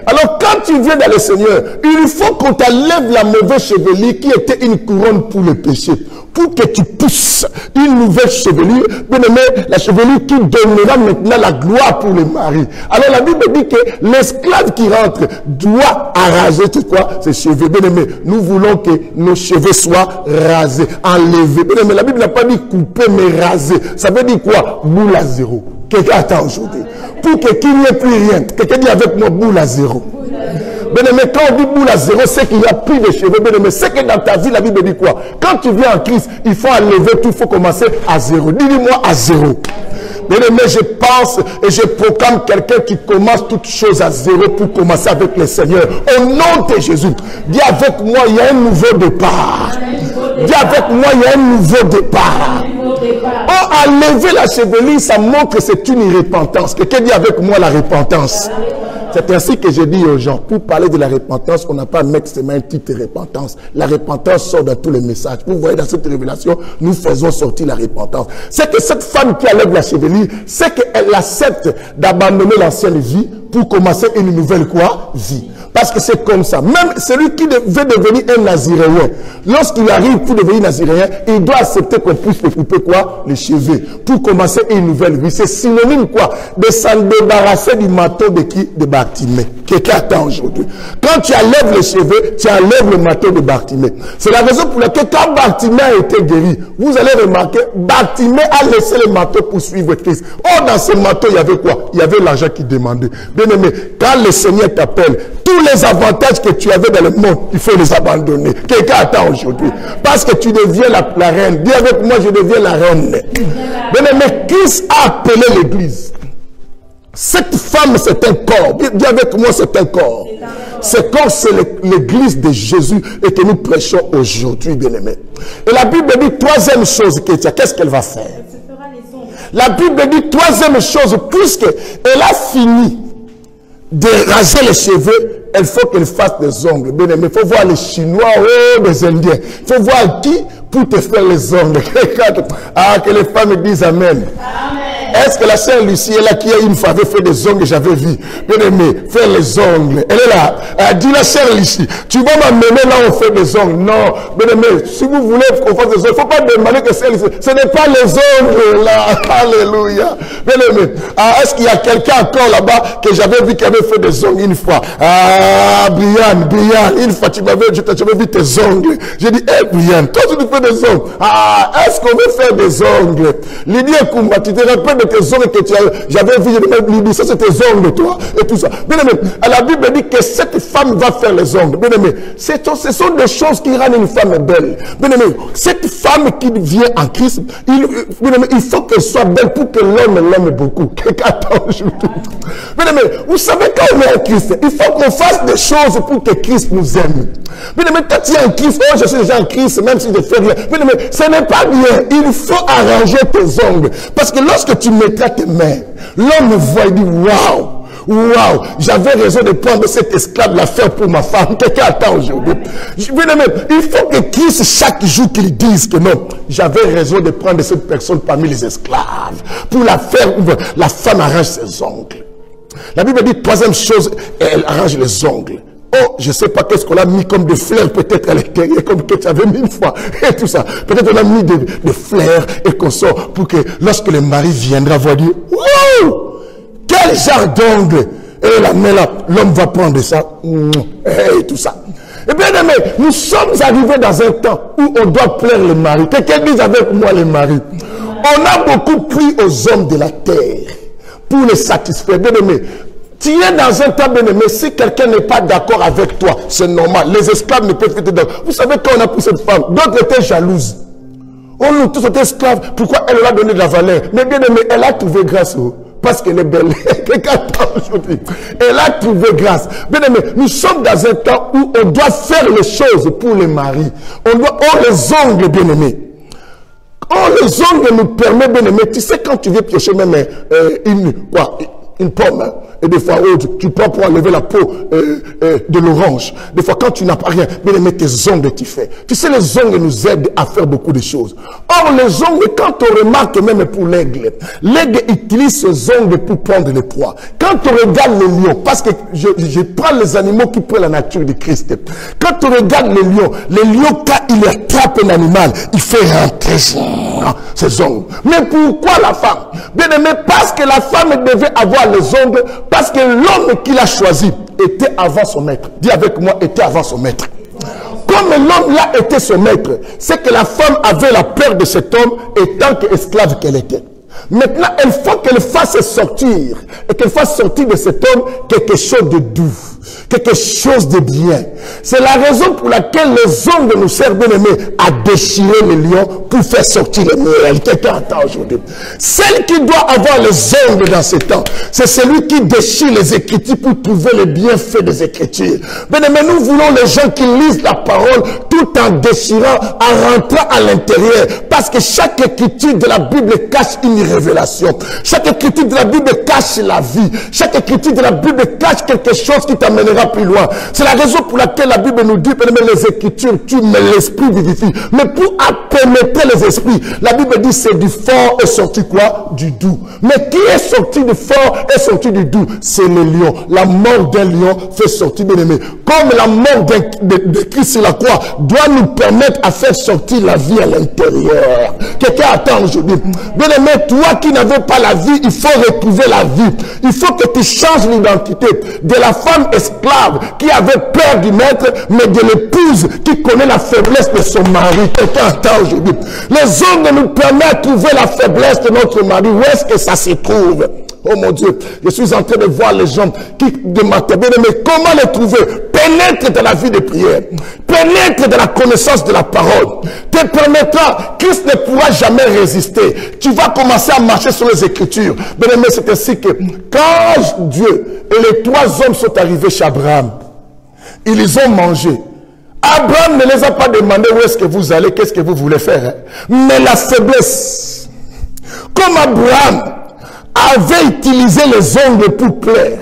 A: Alors, quand tu viens dans le Seigneur, il faut qu'on t'enlève la mauvaise chevelure qui était une couronne pour le péché. Pour que tu pousses une nouvelle chevelure, bien aimé, la chevelure qui donnera maintenant la gloire pour le mari. Alors, la Bible dit que l'esclave qui rentre doit arraser tout quoi? Ses cheveux. Bien aimé, nous voulons que nos cheveux soient rasés, enlevés. Bien aimé, la Bible n'a pas dit couper, mais raser. Ça veut dire quoi? Boule à zéro. Quelqu'un attend aujourd'hui. Pour qu'il n'y ait plus rien. Quelqu'un dit avec moi, boule à zéro. Bien aimé, quand on dit boule à zéro, c'est qu'il n'y a plus de cheveux. Bien aimé, c'est que dans ta vie, la Bible dit quoi? Quand tu viens en Christ, il faut enlever tout, il faut commencer à zéro. Dis-moi à zéro. Bien aimé, je pense et je proclame quelqu'un qui commence toutes choses à zéro pour commencer avec le Seigneur. Au nom de Jésus, dis avec moi, il y a un nouveau départ. Dis avec moi, il y a un nouveau départ. Oh, enlever la chevelure, ça montre que c'est une repentance. Quelqu'un dit avec moi la repentance. C'est ainsi que je dis aux gens, pour parler de la repentance, on n'a pas à mettre seulement un titre de repentance. La repentance sort dans tous les messages. Vous voyez dans cette révélation, nous faisons sortir la repentance. C'est que cette femme qui enlève la chevelure, c'est qu'elle accepte d'abandonner l'ancienne vie pour commencer une nouvelle quoi? Vie. Parce que c'est comme ça. Même celui qui veut devenir un naziréen, lorsqu'il arrive pour devenir naziréen, il doit accepter qu'on puisse lui couper quoi? Les cheveux. Pour commencer une nouvelle vie. C'est synonyme quoi? De s'en débarrasser du manteau de qui? De Bartimée. Quelqu'un attend aujourd'hui. Quand tu enlèves les cheveux, tu enlèves le manteau de Bartimée. C'est la raison pour laquelle quand Bartimée a été guéri, vous allez remarquer, Bartimée a laissé le manteau pour suivre Christ. Or, dans ce manteau, il y avait quoi? Il y avait l'argent qui demandait. Bien aimé, quand le Seigneur t'appelle, tous les avantages que tu avais dans le monde, il faut les abandonner. Quelqu'un attend aujourd'hui. Parce que tu deviens la reine. Dis avec moi, je deviens la reine. Bien aimé, Christ a appelé l'église. Cette femme, c'est un corps. Dis avec moi, c'est un corps. Ce corps, c'est l'église de Jésus et que nous prêchons aujourd'hui, bien aimé. Et la Bible dit troisième chose, qu'est-ce qu'elle va faire? La Bible dit troisième chose, puisqu'elle a fini de raser les cheveux, il faut qu'elle fasse des ongles. Bien aimé, il faut voir les Chinois, oh, les Indiens. Il faut voir qui pour te faire les ongles. Ah, que les femmes disent Amen. Amen. Est-ce que la sœur Lucie est là qui a une fois avait fait des ongles, j'avais vu. Bien aimé, faire les ongles. Elle est là. Elle dit la sœur Lucie, tu vas m'amener là où on fait des ongles. Non, bien aimé, si vous voulez qu'on fasse des ongles, il ne faut pas demander que sœur Lucie. Ce n'est pas les ongles là. Alléluia. Bien aimé, est-ce qu'il y a quelqu'un encore là-bas que j'avais vu qui avait fait des ongles une fois? Ah, Brian, une fois tu m'avais vu tes ongles. J'ai dit, hé Brian, toi tu fais des ongles. Ah, est-ce qu'on veut faire des ongles? Lydie Koumba, tu te rappelles de tes ongles que j'avais vu, Lydie, ça c'est tes ongles, toi, et tout ça. Bien aimé, la Bible dit que cette femme va faire les ongles. Bien aimé, ce sont des choses qui rendent une femme belle. Bien aimé, cette femme qui vient en Christ, bien aimé, il faut qu'elle soit belle pour que l'homme l'aime beaucoup. Quelqu'un attend aujourd'hui. Bien aimé, vous savez, quand on est en Christ, il faut qu'on fasse des choses pour que Christ nous aime. Bien aimé, quand tu es en Christ, oh, je suis déjà en Christ, même si je fais rien. Bien aimé, ce n'est pas bien. Il faut arranger tes ongles. Parce que lorsque tu mettras tes mains, l'homme voit et dit, waouh! Waouh, j'avais raison de prendre cet esclave la faire pour ma femme. Quelqu'un attend aujourd'hui. Bien aimé, il faut que Christ, chaque jour qu'il dise que non, j'avais raison de prendre cette personne parmi les esclaves. Pour la faire, la femme arrange ses ongles. La Bible dit, troisième chose, elle arrange les ongles. Oh, je ne sais pas qu'est-ce qu'on a mis comme des fleurs peut-être à l'intérieur, comme que tu avais mis une fois, et tout ça. Peut-être on a mis des fleurs et qu'on sort pour que lorsque le mari viendra voir dire, wow! Quel genre d'ongle? Et la main là, l'homme va prendre ça. Et tout ça. Et bien aimé, nous sommes arrivés dans un temps où on doit plaire le mari. Quelqu'un dise avec moi le mari. On a beaucoup pris aux hommes de la terre pour les satisfaire. Bien aimé, tu es dans un temps, bien aimé, si quelqu'un n'est pas d'accord avec toi, c'est normal. Les esclaves ne peuvent être d'accord. Vous savez, quand on a pris cette femme, d'autres étaient jalouses. On nous tous étaient esclaves. Pourquoi elle a donné de la valeur? Mais bien aimé, elle a trouvé grâce. Parce qu'elle est belle. Aujourd'hui. Elle a trouvé grâce. Bien aimé, nous sommes dans un temps où on doit faire les choses pour les maris. On les ongles, bien aimé. Les ongles nous permet, bien aimé. Tu sais, quand tu veux piocher même une pomme, hein, et des fois, tu prends pour enlever la peau de l'orange. Des fois, quand tu n'as pas rien, bien aimé, tes ongles, tu fais. Tu sais, les ongles nous aident à faire beaucoup de choses. Or, les ongles, quand on remarque même pour l'aigle utilise ses ongles pour prendre les proies. Quand on regarde le lion, parce que je prends les animaux qui prennent la nature de Christ. Quand on regarde le lion, quand il attrape un animal, il fait rentrer ses ongles. Mais pourquoi la femme? Bien aimé, parce que la femme devait avoir les ongles, parce que l'homme qu'il a choisi était avant son maître. Dis avec moi, était avant son maître. Comme l'homme là était son maître, c'est que la femme avait la peur de cet homme étant qu'esclave qu'elle était. Maintenant, il faut qu'elle fasse sortir, et qu'elle fasse sortir de cet homme quelque chose de doux, quelque chose de bien. C'est la raison pour laquelle les ongles nous servent, bien aimés, à déchirer les lions pour faire sortir les miels. Quelqu'un attend aujourd'hui. Celle qui doit avoir les ongles dans ce temps, c'est celui qui déchire les Écritures pour trouver les bienfaits des Écritures. Bien aimés, nous voulons les gens qui lisent la parole tout en déchirant, en rentrant à l'intérieur, parce que chaque Écriture de la Bible cache une révélation. Chaque Écriture de la Bible cache la vie. Chaque Écriture de la Bible cache quelque chose qui t'amènera plus loin. C'est la raison pour laquelle la Bible nous dit, les Écritures tuent, mais l'esprit vivifie. Mais pour pénétrer les esprits, la Bible dit c'est du fort est sorti quoi? Du doux. Mais qui est sorti du fort est sorti du doux? C'est le lion. La mort d'un lion fait sortir, bien aimé. Comme la mort de Christ sur la croix doit nous permettre à faire sortir la vie à l'intérieur. Quelqu'un attend aujourd'hui. Bien aimé, toi qui n'avais pas la vie, il faut retrouver la vie. Il faut que tu changes l'identité de la femme esclave qui avait peur du maître, mais de l'épouse qui connaît la faiblesse de son mari. Quelqu'un attend aujourd'hui. Les hommes nous permettent de trouver la faiblesse de notre mari. Où est-ce que ça se trouve? Oh mon Dieu, je suis en train de voir les gens qui demandent, bien aimé, comment les trouver? Pénètre dans la vie de prière, pénètre dans la connaissance de la parole, te permettra, Christ ne pourra jamais résister. Tu vas commencer à marcher sur les Écritures. Bien aimé, c'est ainsi que quand Dieu et les trois hommes sont arrivés chez Abraham, ils les ont mangés. Abraham ne les a pas demandé où est-ce que vous allez, qu'est-ce que vous voulez faire. Hein? Mais la faiblesse, comme Abraham avait utilisé les ongles pour plaire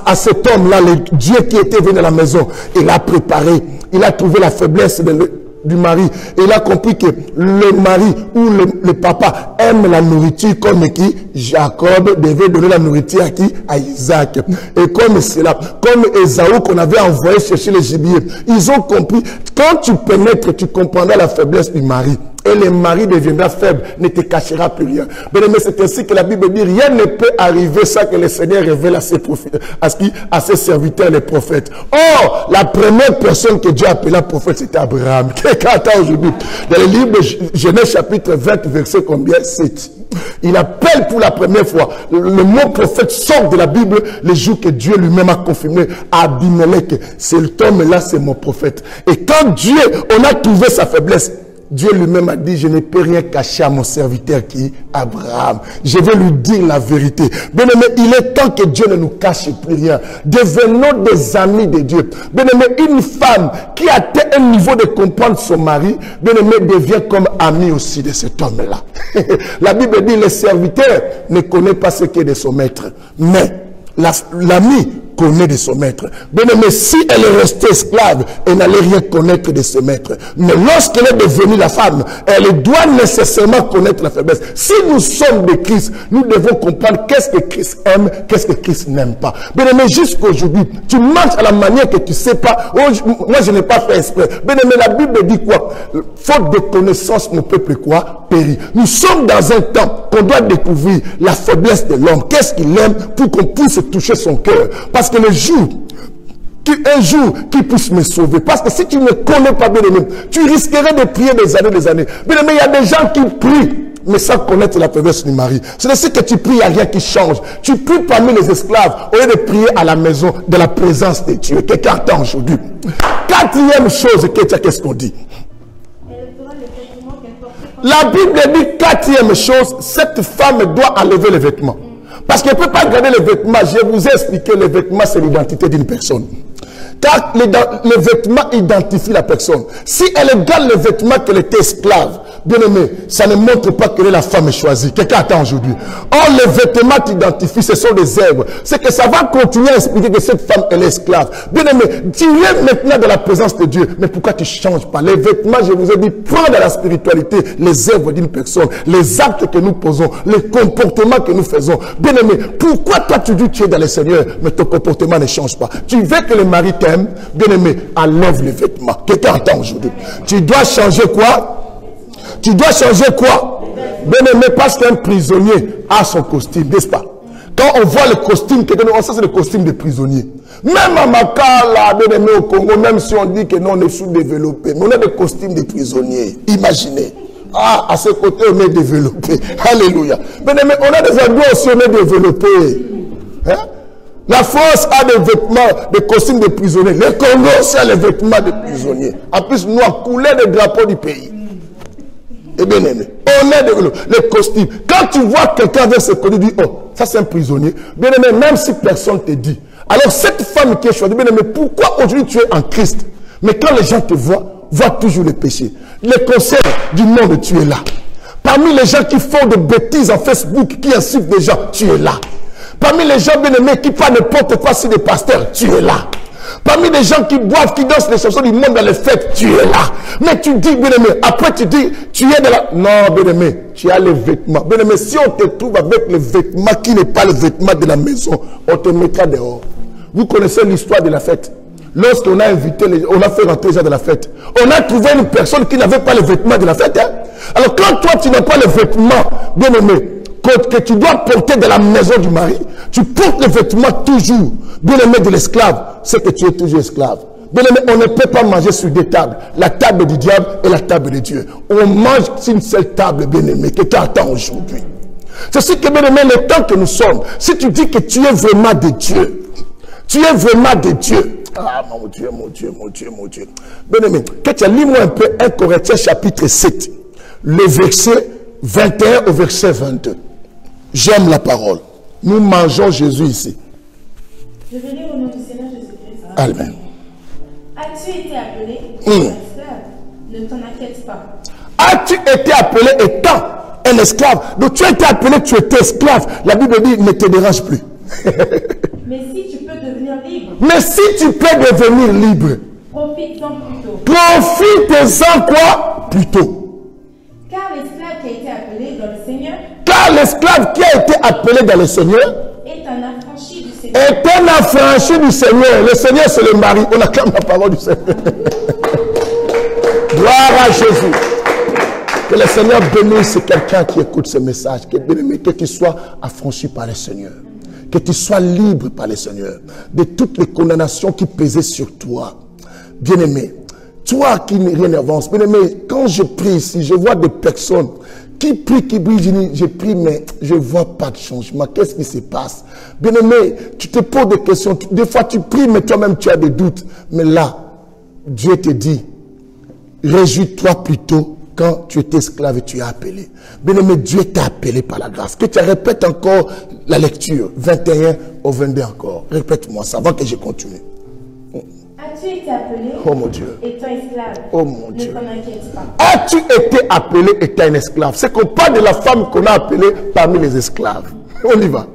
A: à cet homme-là, le Dieu qui était venu à la maison, il a préparé, il a trouvé la faiblesse du mari. Et il a compris que le mari ou le papa aime la nourriture comme qui? Jacob devait donner la nourriture à qui? À Isaac. Et comme cela, comme Ésaü qu'on avait envoyé chercher les gibiers, ils ont compris, quand tu pénètres, tu comprendras la faiblesse du mari. Et le mari deviendra faible, ne te cachera plus rien. Bien aimé, c'est ainsi que la Bible dit, rien ne peut arriver sans que le Seigneur révèle à ses prophètes, à ses serviteurs, les prophètes. Or, la première personne que Dieu appela prophète, c'était Abraham. Quelqu'un attend aujourd'hui. Dans le livre de Genèse chapitre 20, verset combien? 7. Il appelle pour la première fois. Le mot prophète sort de la Bible le jour que Dieu lui-même a confirmé à Abimelech. Cet homme-là, c'est mon prophète. Et quand Dieu, on a trouvé sa faiblesse, Dieu lui-même a dit, je ne peux rien cacher à mon serviteur qui est Abraham. Je vais lui dire la vérité. Bien aimé, il est temps que Dieu ne nous cache plus rien. Devenons des amis de Dieu. Bien aimé, une femme qui atteint un niveau de comprendre son mari, bien aimé, devient comme ami aussi de cet homme-là. La Bible dit, le serviteur ne connaît pas ce qu'est de son maître. Mais l'ami connaît de son maître. Bien aimé, si elle est restée esclave, elle n'allait rien connaître de ce maître. Mais lorsqu'elle est devenue la femme, elle doit nécessairement connaître la faiblesse. Si nous sommes de Christ, nous devons comprendre qu'est-ce que Christ aime, qu'est-ce que Christ n'aime pas. Bien aimé, jusqu'aujourd'hui, tu marches à la manière que tu ne sais pas. Oh, moi, je n'ai pas fait exprès. Bien aimé, la Bible dit quoi? Faute de connaissance, mon peuple quoi? Périt. Nous sommes dans un temps qu'on doit découvrir la faiblesse de l'homme. Qu'est-ce qu'il aime pour qu'on puisse toucher son cœur. Parce que un jour qui puisse me sauver. Parce que si tu ne connais pas, bien aimé, tu risquerais de prier des années. Bien aimé, il y a des gens qui prient, mais sans connaître la faiblesse du mari. C'est ainsi que tu pries, il n'y a rien qui change. Tu pries parmi les esclaves, au lieu de prier à la maison de la présence de Dieu. Quelqu'un attend aujourd'hui. Quatrième chose, qu'est-ce qu'on dit? La Bible dit quatrième chose, cette femme doit enlever les vêtements. Parce qu'elle ne peut pas garder les vêtements. Je vous ai expliqué, les vêtements, c'est l'identité d'une personne. Car les vêtements identifient la personne. Si elle garde les vêtements qu'elle était esclave, bien aimé, ça ne montre pas qu'elle est la femme choisie. Quelqu'un attend aujourd'hui. Or, les vêtements t'identifient, ce sont des œuvres. C'est que ça va continuer à expliquer que cette femme, elle est esclave. Bien aimé, tu es maintenant dans la présence de Dieu. Mais pourquoi tu ne changes pas? Les vêtements, je vous ai dit, prends dans la spiritualité les œuvres d'une personne, les actes que nous posons, les comportements que nous faisons. Bien aimé, pourquoi toi tu dis que tu es dans le Seigneur, mais ton comportement ne change pas? Tu veux que le mari t'aime, bien aimé, enlève les vêtements. Quelqu'un attend aujourd'hui. Tu dois changer quoi? Tu dois changer quoi? Bien aimé, parce qu'un prisonnier a son costume, n'est-ce pas? Quand on voit le costume, ça c'est le costume des prisonniers. Même à Makala, bien aimé au Congo, même si on dit que non, on est sous-développé, mais on a des costumes des prisonniers. Imaginez. Ah, à ce côté, on est développé. Alléluia. Bien aimé, on a des endroits aussi, on est développé. Hein? La France a des vêtements, des costumes de prisonniers. Le Congo aussi a les vêtements de prisonniers. En plus, nous avons coulé le drapeau du pays. Et bien aimé, on est développé. Les costumes. Quand tu vois quelqu'un avec ce costume, tu dis, oh, ça c'est un prisonnier. Bien aimé, même si personne ne te dit. Alors cette femme qui est choisie, bien aimé, pourquoi aujourd'hui tu es en Christ? Mais quand les gens te voient, voient toujours les péchés. Les concerts du monde, tu es là. Parmi les gens qui font des bêtises en Facebook, qui insultent des gens, tu es là. Parmi les gens bien aimés qui parlent n'importe quoi sur des pasteurs, tu es là. Parmi les gens qui boivent, qui dansent les chansons du monde dans les fêtes, tu es là. Mais tu dis, bien aimé, après tu dis, tu es de la... Non, bien aimé, tu as les vêtements. Bien aimé, si on te trouve avec les vêtements qui n'est pas le vêtement de la maison, on te mettra dehors. Vous connaissez l'histoire de la fête. Lorsqu'on a invité, on a fait rentrer les gens de la fête, on a trouvé une personne qui n'avait pas les vêtements de la fête. Hein? Alors quand toi, tu n'as pas les vêtements, bien aimé, que tu dois porter dans la maison du mari, tu portes les vêtements toujours, bien aimé de l'esclave, c'est que tu es toujours esclave. Bien aimé, on ne peut pas manger sur des tables, la table du diable et la table de Dieu. On mange sur une seule table, bien aimé, que tu attends aujourd'hui. C'est ce que, bien aimé, le temps que nous sommes, si tu dis que tu es vraiment de Dieu, tu es vraiment de Dieu. Ah, mon Dieu, mon Dieu, mon Dieu, mon Dieu. Bien aimé, lis-moi un peu 1 Corinthiens chapitre 7, le verset 21 au verset 22. J'aime la parole. Nous mangeons Jésus ici.
B: Je vais lire au nom du Seigneur Jésus-Christ.
A: Amen.
B: As-tu été appelé esclave? Ne t'en inquiète pas.
A: As-tu été appelé étant un esclave? Donc tu as été appelé, tu étais esclave. La Bible dit, ne te dérange plus.
B: Mais si tu peux devenir libre.
A: Mais si tu peux devenir libre.
B: Profite-en plutôt.
A: Profite-en quoi? Plutôt.
B: Car l'esclave qui a été appelé dans le Seigneur.
A: Car l'esclave qui a été appelé dans le Seigneur.
B: Est un affranchi du Seigneur.
A: Est un affranchi du Seigneur. Le Seigneur c'est le mari. On acclame la parole du Seigneur. Gloire à Jésus. Que le Seigneur bénisse quelqu'un qui écoute ce message. Que tu sois affranchi par le Seigneur. Que tu sois libre par le Seigneur. De toutes les condamnations qui pesaient sur toi. Bien-aimé. Toi qui rien n'avance. Bien-aimé, quand je prie ici, je vois des personnes qui prient, qui brillent. Je prie, mais je ne vois pas de changement. Qu'est-ce qui se passe? Bien-aimé, tu te poses des questions. Des fois, tu pries, mais toi-même, tu as des doutes. Mais là, Dieu te dit, réjouis-toi plutôt quand tu étais esclave et tu es appelé. Bien-aimé, Dieu t'a appelé par la grâce. Que tu répètes encore la lecture, 21 au 22 encore. Répète-moi ça avant que je continue.
B: As-tu été appelé?
A: Oh mon Dieu.
B: Étant esclave.
A: Oh mon Dieu.
B: Ne t'en inquiète pas.
A: As-tu été appelé étant un esclave? C'est qu'on parle de la femme qu'on a appelée parmi les esclaves. On y va.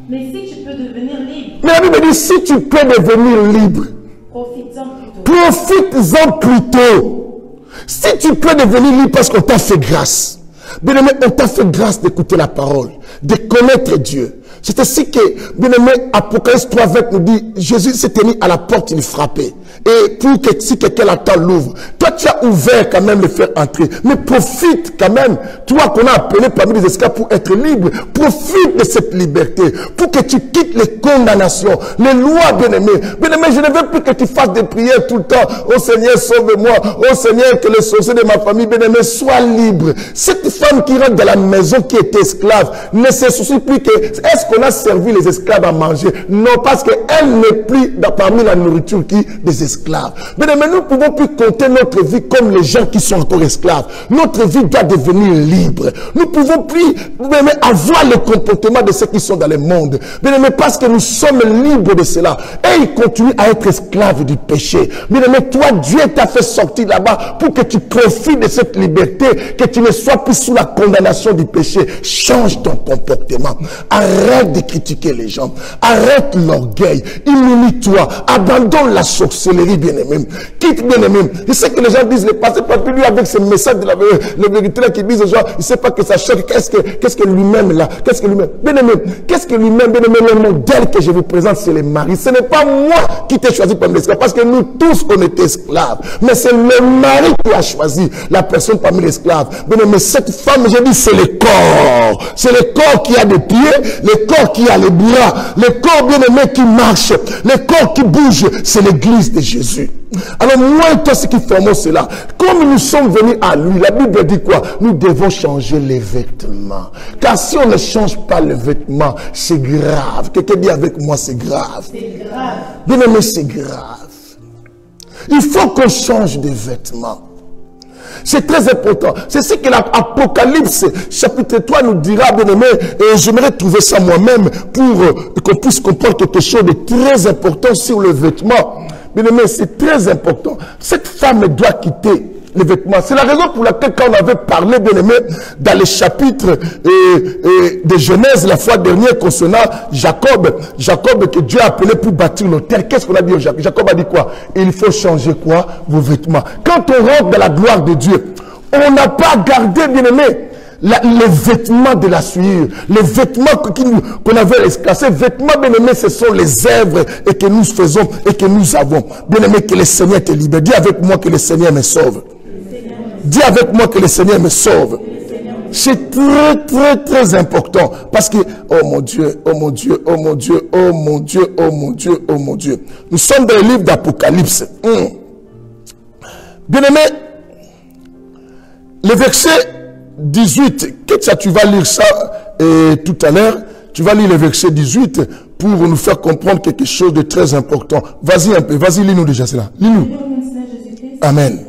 B: Mais si tu peux devenir libre,
A: Mais la Bible dit, si tu peux devenir libre,
B: profites-en plutôt.
A: profites-en plutôt. Si tu peux devenir libre parce qu'on t'a fait grâce. Bien-aimé, on t'a fait grâce d'écouter la parole, de connaître Dieu. C'est ainsi que, bien-aimé, Apocalypse 3:20 nous dit, Jésus s'était mis à la porte, il frappait. Et pour que si quelqu'un l'attend, l'ouvre. Toi, tu as ouvert quand même le faire entrer. Mais profite quand même, toi qu'on a appelé parmi les esclaves pour être libre, profite de cette liberté, pour que tu quittes les condamnations, les lois, bien-aimé. Bien-aimé, je ne veux plus que tu fasses des prières tout le temps. Oh Seigneur, sauve-moi. Oh Seigneur, que les sorciers de ma famille, bien-aimé, soient libres. Cette femme qui rentre dans la maison, qui est esclave, ne se soucie plus que, est-ce qu'on a servi les esclaves à manger? Non, parce qu'elle n'est plus parmi la nourriture qui des esclaves. Mais nous ne pouvons plus compter notre vie comme les gens qui sont encore esclaves. Notre vie doit devenir libre. Nous ne pouvons plus avoir le comportement de ceux qui sont dans le monde. Mais parce que nous sommes libres de cela. Et ils continuent à être esclaves du péché. Mais toi, Dieu t'a fait sortir là-bas pour que tu profites de cette liberté, que tu ne sois plus sous la condamnation du péché. Change ton comportement. Arrête de critiquer les gens. Arrête l'orgueil. Humilie-toi. Abandonne la sorcellerie, bien-aimé. Quitte, bien-aimé. Je sais que les gens disent, le passé pas plus lui avec ce message de la vérité là qui disent aux gens, il ne sait pas que ça choque. Qu'est-ce que lui-même là? Qu'est-ce que lui-même? Bien-aimé, qu'est-ce que lui-même, bien-aimé, le modèle que je vous présente, c'est le mari. Ce n'est pas moi qui t'ai choisi parmi les esclaves, parce que nous tous, on est esclaves. Mais c'est le mari qui a choisi la personne parmi les esclaves. Bien-aimé, cette femme, j'ai dit, c'est le corps. C'est le corps qui a des pieds, le corps qui a les bras, le corps, bien-aimé, qui marche, le corps qui bouge. C'est l'église de Jésus. Alors moi et toi, ce qui formons cela, comme nous sommes venus à lui, la Bible dit quoi? Nous devons changer les vêtements. Car si on ne change pas les vêtements, c'est grave. Quelqu'un dit avec moi, c'est grave.
B: C'est grave.
A: Bien aimé, c'est grave. Il faut qu'on change de vêtements. C'est très important. C'est ce que l'Apocalypse chapitre 3 nous dira, bien aimé, et j'aimerais trouver ça moi-même pour qu'on puisse comprendre quelque chose de très important sur le vêtement. Bien aimé, c'est très important. Cette femme doit quitter les vêtements. C'est la raison pour laquelle quand on avait parlé, bien aimé, dans les chapitres de Genèse la fois dernière concernant Jacob que Dieu a appelé pour bâtir l'autel. Qu'est-ce qu'on a dit au Jacob? Jacob a dit quoi? Il faut changer quoi? Vos vêtements. Quand on rentre dans la gloire de Dieu, on n'a pas gardé, bien aimé, les vêtements de la souillure, les vêtements qu'on avait esclavés. Ces vêtements, bien aimés, ce sont les œuvres et que nous faisons et que nous avons. Bien aimé, que le Seigneur te libère. Dis avec moi que le Seigneur me sauve. Dis avec moi que le Seigneur me sauve. C'est très, très, très important. Parce que, oh mon Dieu, oh mon Dieu, oh mon Dieu, oh mon Dieu, oh mon Dieu, oh mon Dieu. Nous sommes dans le livre d'Apocalypse. Bien aimé, le verset 18, que ça, tu vas lire ça tout à l'heure. Tu vas lire le verset 18 pour nous faire comprendre quelque chose de très important. Vas-y un peu, vas-y, lis-nous déjà cela. Lis-nous. Amen.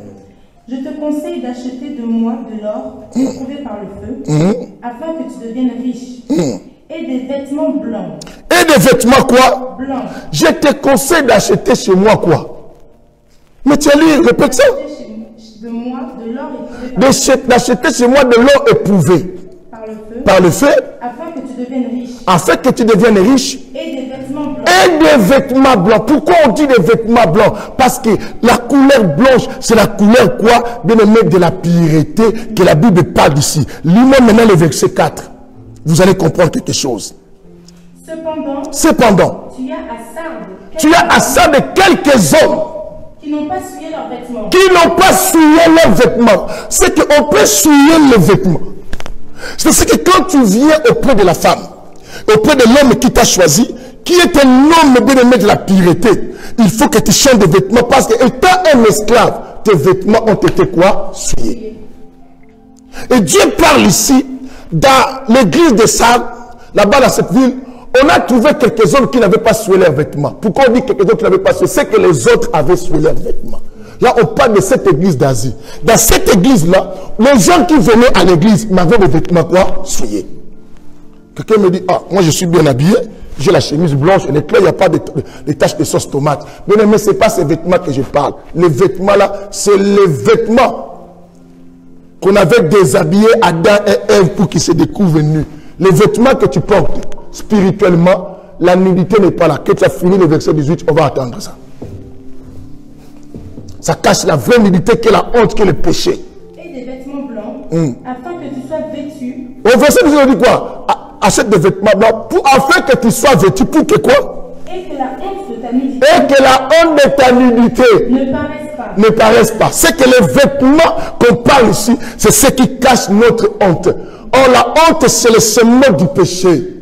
B: Je te conseille d'acheter de moi de l'or éprouvé par le feu, afin que tu deviennes riche, et des vêtements blancs.
A: Et des vêtements quoi?
B: Blancs.
A: Je te conseille d'acheter chez moi quoi? Mais tu as lu, répète ça.
B: De moi de l'or éprouvé
A: D'acheter chez moi de l'or éprouvé par le feu,
B: afin que tu deviennes riche.
A: Afin que tu deviennes riche.
B: Et des vêtements blancs.
A: Et des vêtements blancs. Pourquoi on dit des vêtements blancs? Parce que la couleur blanche, c'est la couleur quoi? Bien aimé, de la pureté que la Bible parle d'ici. Lis-moi maintenant le verset 4. Vous allez comprendre quelque chose. Cependant, tu as à ça de quelques hommes
B: qui n'ont pas souillé leurs vêtements.
A: Qui n'ont pas souillé leurs vêtements. C'est qu'on peut souiller les vêtements. C'est que quand tu viens auprès de la femme, auprès de l'homme qui t'a choisi, qui est un homme bien aimé de la pureté, il faut que tu changes de vêtements parce que étant un esclave, tes vêtements ont été quoi? Souillés. Et Dieu parle ici, dans l'église de Sardes, là-bas dans cette ville, on a trouvé quelques hommes qui n'avaient pas souillé leurs vêtements. Pourquoi on dit quelques hommes qui n'avaient pas souillé? C'est que les autres avaient souillé leurs vêtements. Là, on parle de cette église d'Asie. Dans cette église-là, les gens qui venaient à l'église m'avaient des vêtements quoi? Souillés. Quelqu'un me dit, ah, moi je suis bien habillé, j'ai la chemise blanche, elle est claire, il n'y a pas de taches de sauce tomate. Mais ce n'est pas ces vêtements que je parle. Les vêtements là, c'est les vêtements qu'on avait déshabillé Adam et Ève pour qu'ils se découvrent nus. Les vêtements que tu portes, spirituellement, la nudité n'est pas là. Que tu as fini le verset 18, on va attendre ça. Ça cache la vraie nudité qui est la honte, qui est le péché.
B: Et des vêtements blancs, afin que tu sois vêtu.
A: Au verset 18, on dit quoi? Achète des vêtements blancs afin que tu sois vêtu. Pour que quoi?
B: Et que la honte de ta nudité,
A: de ta nudité
B: ne paraisse pas.
A: C'est que les vêtements qu'on parle ici, c'est ce qui cache notre honte. Or, la honte, c'est le symbole du péché.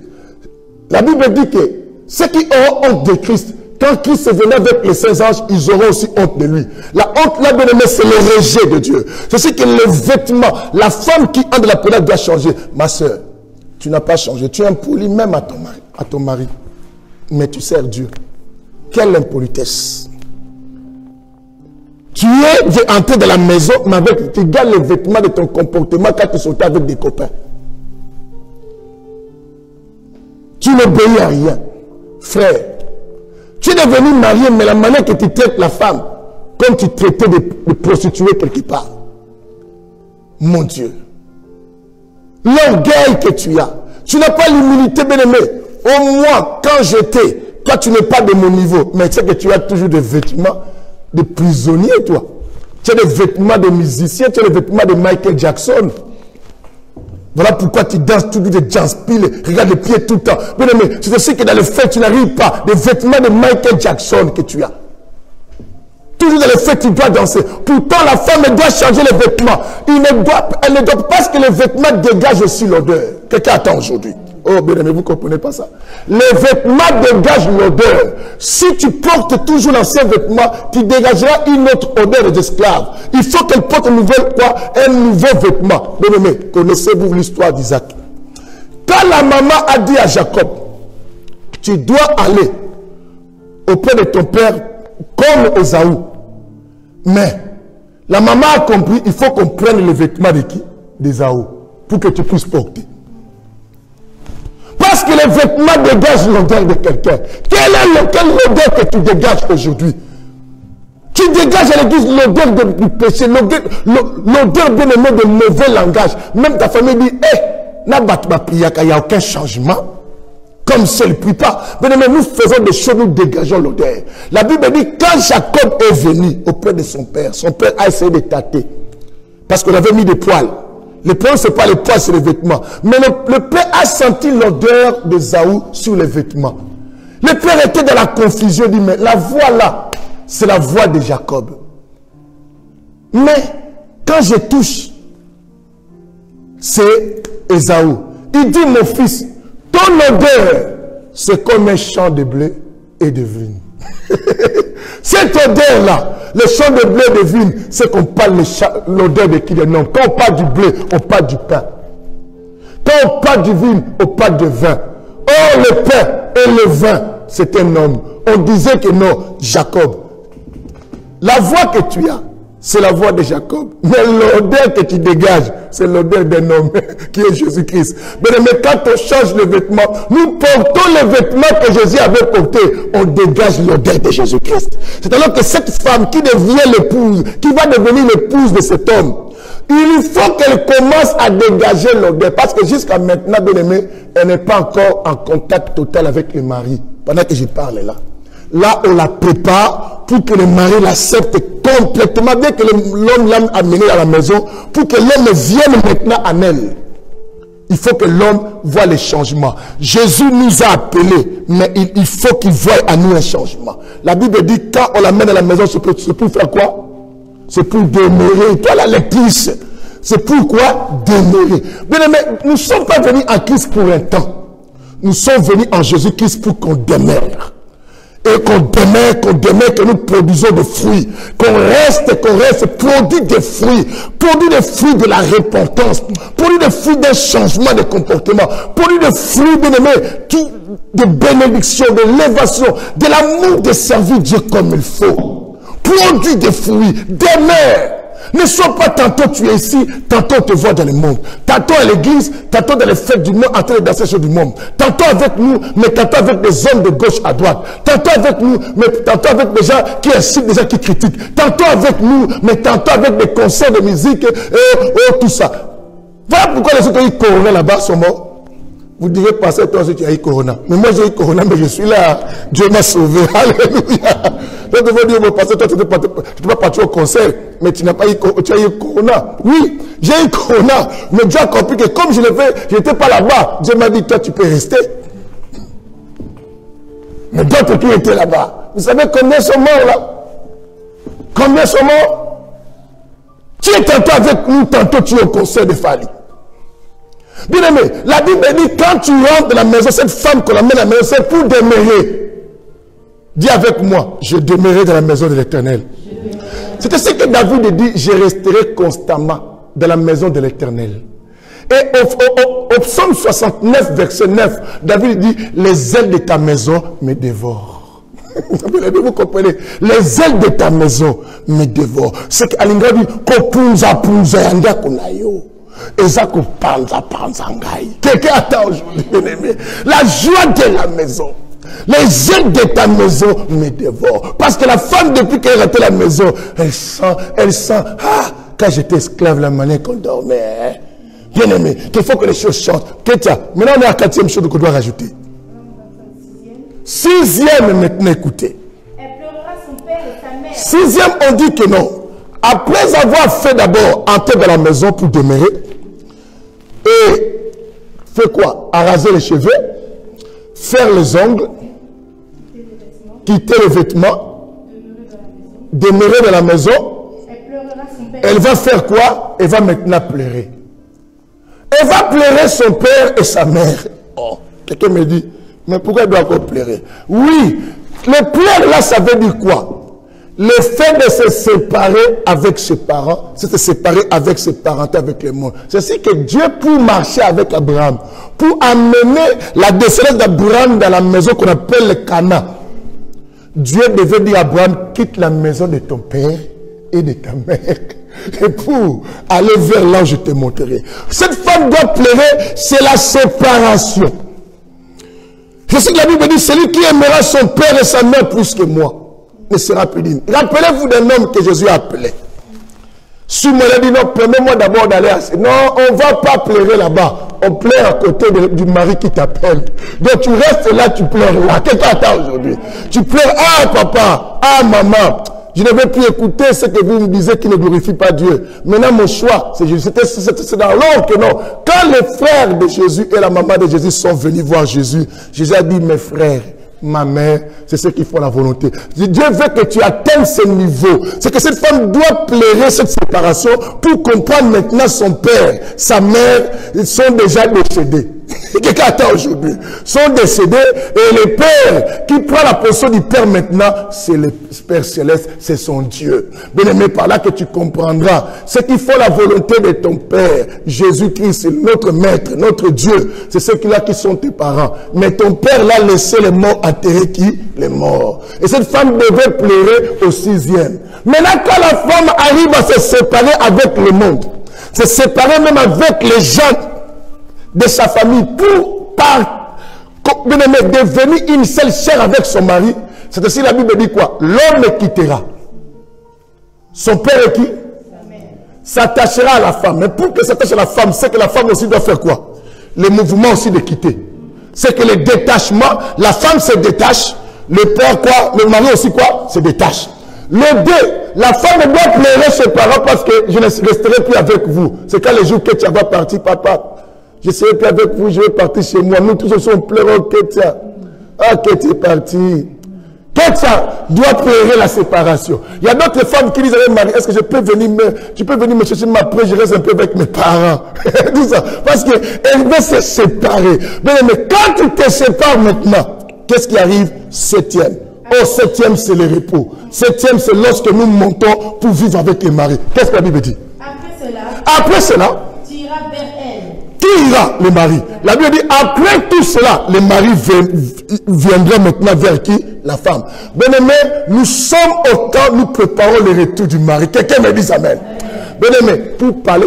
A: La Bible dit que ceux qui auront honte de Christ, quand Christ venait avec les saints anges, ils auront aussi honte de lui. La honte, là, bien aimé, c'est le rejet de Dieu. C'est ce que les vêtements, la femme qui entre la prière doit changer. Ma soeur, tu n'as pas changé. Tu es impoli même à ton mari. Mais tu sers Dieu. Quelle impolitesse. Tu es entré dans la maison, mais tu gardes les vêtements de ton comportement quand tu sortais avec des copains. Tu n'obéis à rien. Frère, tu es devenu marié, mais la manière que tu traites la femme, comme tu traitais de prostituée quelque part. Mon Dieu. L'orgueil que tu as. Tu n'as pas l'humilité, bien-aimé. Au moins, quand j'étais, toi tu n'es pas de mon niveau, mais tu sais que tu as toujours des vêtements de prisonnier, toi. Tu as des vêtements de musicien, tu as des vêtements de Michael Jackson. Voilà pourquoi tu danses toujours de James Peel, regarde les pieds tout le temps. Bien aimé, c'est aussi que dans le fait, tu n'arrives pas. Des vêtements de Michael Jackson que tu as. Toujours dans le fait, tu dois danser. Pourtant, la femme elle doit changer les vêtements. Elle ne doit pas parce que les vêtements dégagent aussi l'odeur. Quelqu'un attend aujourd'hui. Oh, bien aimé, vous ne comprenez pas ça. Les vêtements dégagent l'odeur. Si tu portes toujours l'ancien vêtement, tu dégageras une autre odeur d'esclave. Il faut qu'elle porte un nouveau vêtement. Bien aimé, connaissez-vous l'histoire d'Isaac? Quand la maman a dit à Jacob, tu dois aller auprès de ton père comme Ésaü. Mais la maman a compris, il faut qu'on prenne les vêtements de qui? D'Ésaü, pour que tu puisses porter. Parce que les vêtements dégagent l'odeur de quelqu'un. Quelle est l'odeur que tu dégages aujourd'hui? Tu dégages à l'église l'odeur du péché, l'odeur bien aimé de mauvais langage. Même ta famille dit, il n'y a aucun changement. Comme ça, il ne prie pas. Bien aimé, nous faisons des choses, nous dégageons l'odeur. La Bible dit, quand Jacob est venu auprès de son père a essayé de tâter. Parce qu'on avait mis des poils. Le problème, ce n'est pas les poils, c'est les vêtements. Mais le père a senti l'odeur d'Ésaü sur les vêtements. Le père était dans la confusion, il dit, mais la voix là, c'est la voix de Jacob. Mais, quand je touche, c'est Ésaü. Il dit, mon fils, ton odeur, c'est comme un champ de blé et de vigne. Cette odeur-là, le champ de blé et de vigne, c'est qu'on parle l'odeur de qui? De nom. Quand on parle du blé, on parle du pain. Quand on parle du vigne, on parle de vin. Or, le pain et le vin, c'est un homme. On disait que non, Jacob. La voix que tu as, c'est la voix de Jacob. Mais l'odeur que tu dégages, c'est l'odeur d'un homme qui est Jésus-Christ. Mais quand on change les vêtements, nous portons les vêtements que Jésus avait portés. On dégage l'odeur de Jésus-Christ. C'est alors que cette femme qui devient l'épouse, qui va devenir l'épouse de cet homme, il faut qu'elle commence à dégager l'odeur. Parce que jusqu'à maintenant, bien aimé, elle n'est pas encore en contact total avec le mari. Pendant que je parle là. Là, on la prépare pour que le mari l'accepte complètement. Dès que l'homme l'a amené à la maison, pour que l'homme vienne maintenant en elle. Il faut que l'homme voit les changements. Jésus nous a appelés, mais il faut qu'il voie à nous un changement. La Bible dit, quand on l'amène à la maison, c'est pour faire quoi? C'est pour demeurer. Toi, la lectrice, c'est pourquoi demeurer. Bien aimé, nous ne sommes pas venus en Christ pour un temps. Nous sommes venus en Jésus-Christ pour qu'on demeure. Et qu'on demeure, que nous produisons des fruits. Qu'on reste, produit des fruits de la repentance, produit des fruits d'un changement de comportement, produit des fruits, bien aimés, de bénédiction, de l'élévation, de l'amour de servir Dieu comme il faut. Produit des fruits, demeure. Ne sois pas tantôt tu es ici, tantôt on te voit dans le monde. Tantôt à l'église, tantôt dans les fêtes du monde, en train de danser sur du monde. Tantôt avec nous, mais tantôt avec des hommes de gauche à droite. Tantôt avec nous, mais tantôt avec des gens qui incitent, des gens qui critiquent. Tantôt avec nous, mais tantôt avec des concerts de musique, tout ça. Voilà pourquoi les autres courants là-bas sont morts. Vous direz, pasteur, toi aussi tu as eu Corona. Mais moi j'ai eu Corona, mais je suis là. Dieu m'a sauvé. Alléluia. Donc vous dire, mon pasteur, toi tu n'es pas parti au concert, mais tu n'as pas eu, tu as eu Corona. Oui, j'ai eu Corona, mais Dieu a compris que comme je l'ai fait, je n'étais pas là-bas. Dieu m'a dit, toi tu peux rester. Mais d'autres qui étaient là-bas, vous savez combien sont morts là? Combien sont morts? Tu es tantôt avec nous, tantôt tu es au concert de Fali. Bien aimé, la Bible dit quand tu rentres dans la maison, cette femme qu'on amène à la maison, c'est pour demeurer. Dis avec moi, je demeurerai dans la maison de l'Éternel. C'était ce que David dit, je resterai constamment dans la maison de l'Éternel. Et au psaume 69, verset 9, David dit, les ailes de ta maison me dévorent. Vous comprenez? Les ailes de ta maison me dévorent. C'est qu'Alinga dit, quelqu'un attend aujourd'hui, bien-aimé. La joie de la maison. Les ailes de ta maison me dévorent. Parce que la femme, depuis qu'elle est rentrée à la maison, elle sent, ah, quand j'étais esclave, la manière qu'on dormait, hein. Bien aimé, qu'il faut que les choses changent. Maintenant on est à la 4e chose qu'on doit rajouter. 6e maintenant, écoutez.
B: Elle pleurera son père et sa mère.
A: 6e, on dit que non. Après avoir fait d'abord entrer dans la maison pour demeurer, et fait quoi? Araser les cheveux, faire les ongles, quitter les vêtements, demeurer dans la maison.
B: Elle pleurera son père.
A: Elle va faire quoi? Elle va maintenant pleurer. Elle va pleurer son père et sa mère. Oh, quelqu'un me dit, mais pourquoi elle doit encore pleurer? Oui, le pleurer là, ça veut dire quoi? Le fait de se séparer avec ses parents, c'est se séparer avec ses parents, avec le monde. C'est ce que Dieu, pour marcher avec Abraham, pour amener la descendance d'Abraham dans la maison qu'on appelle le Cana, Dieu devait dire à Abraham, quitte la maison de ton père et de ta mère. Et pour aller vers là où je te montrerai. Cette femme doit pleurer, c'est la séparation. Je sais que la Bible dit, celui qui aimera son père et sa mère plus que moi ne sera puni. Rappelez-vous d'un homme que Jésus a appelé. Si moi dit non, permets-moi d'abord d'aller à... Non, on ne va pas pleurer là-bas. On pleure à côté du mari qui t'appelle. Donc tu restes là, tu pleures là. Quelqu'un attend aujourd'hui. Tu pleures, ah papa, ah maman. Je ne vais plus écouter ce que vous me disiez qui ne glorifie pas Dieu. Maintenant, mon choix, c'est dans l'ordre que non. Quand les frères de Jésus et la maman de Jésus sont venus voir Jésus, Jésus a dit, mes frères, ma mère, c'est ceux qui font la volonté. Dieu veut que tu atteignes ce niveau. C'est que cette femme doit pleurer cette séparation pour comprendre maintenant son père, sa mère, ils sont déjà décédés. Quelqu'un attend aujourd'hui. Sont décédés et le Père qui prend la position du Père maintenant, c'est le Père Céleste, c'est son Dieu. Bien aimé, par là que tu comprendras. C'est qu'il faut la volonté de ton Père. Jésus-Christ, notre Maître, notre Dieu. C'est ceux-là qui sont tes parents. Mais ton Père l'a laissé les morts enterrer qui? Les morts. Et cette femme devait pleurer au 6e. Maintenant, quand la femme arrive à se séparer avec le monde, se séparer même avec les gens de sa famille pour devenir une seule chair avec son mari, c'est aussi la Bible dit quoi? L'homme quittera. Son père est qui? S'attachera à la femme. Mais pour que s'attache à la femme, c'est que la femme aussi doit faire quoi? Le mouvement aussi de quitter. C'est que le détachement, la femme se détache, le père quoi? Le mari aussi quoi? Se détache. Les deux, la femme doit pleurer ses parents parce que je ne resterai plus avec vous. C'est quand les jours que tu vas partir, papa. Je ne serai plus avec vous, je vais partir chez moi. Nous tous sommes pleurants, Ketia. Ah, Ketia est parti. Ketia doit pleurer la séparation. Il y a d'autres femmes qui disent à leur mari, est-ce que je peux venir tu peux venir me chercher ma après, je reste un peu avec mes parents. Tout ça. Parce qu'elle veut se séparer. Mais quand tu te sépares maintenant, qu'est-ce qui arrive? 7e. Au 7e, c'est le repos. 7e, c'est lorsque nous montons pour vivre avec les maris. Qu'est-ce que la Bible dit? Après cela,
B: tu iras vers elle.
A: Qui ira? Le mari. La Bible dit, après tout cela, le mari viendra maintenant vers qui? La femme. Bien aimé, nous sommes au temps, nous préparons le retour du mari. Quelqu'un me dit amen. Bien-aimé, pour parler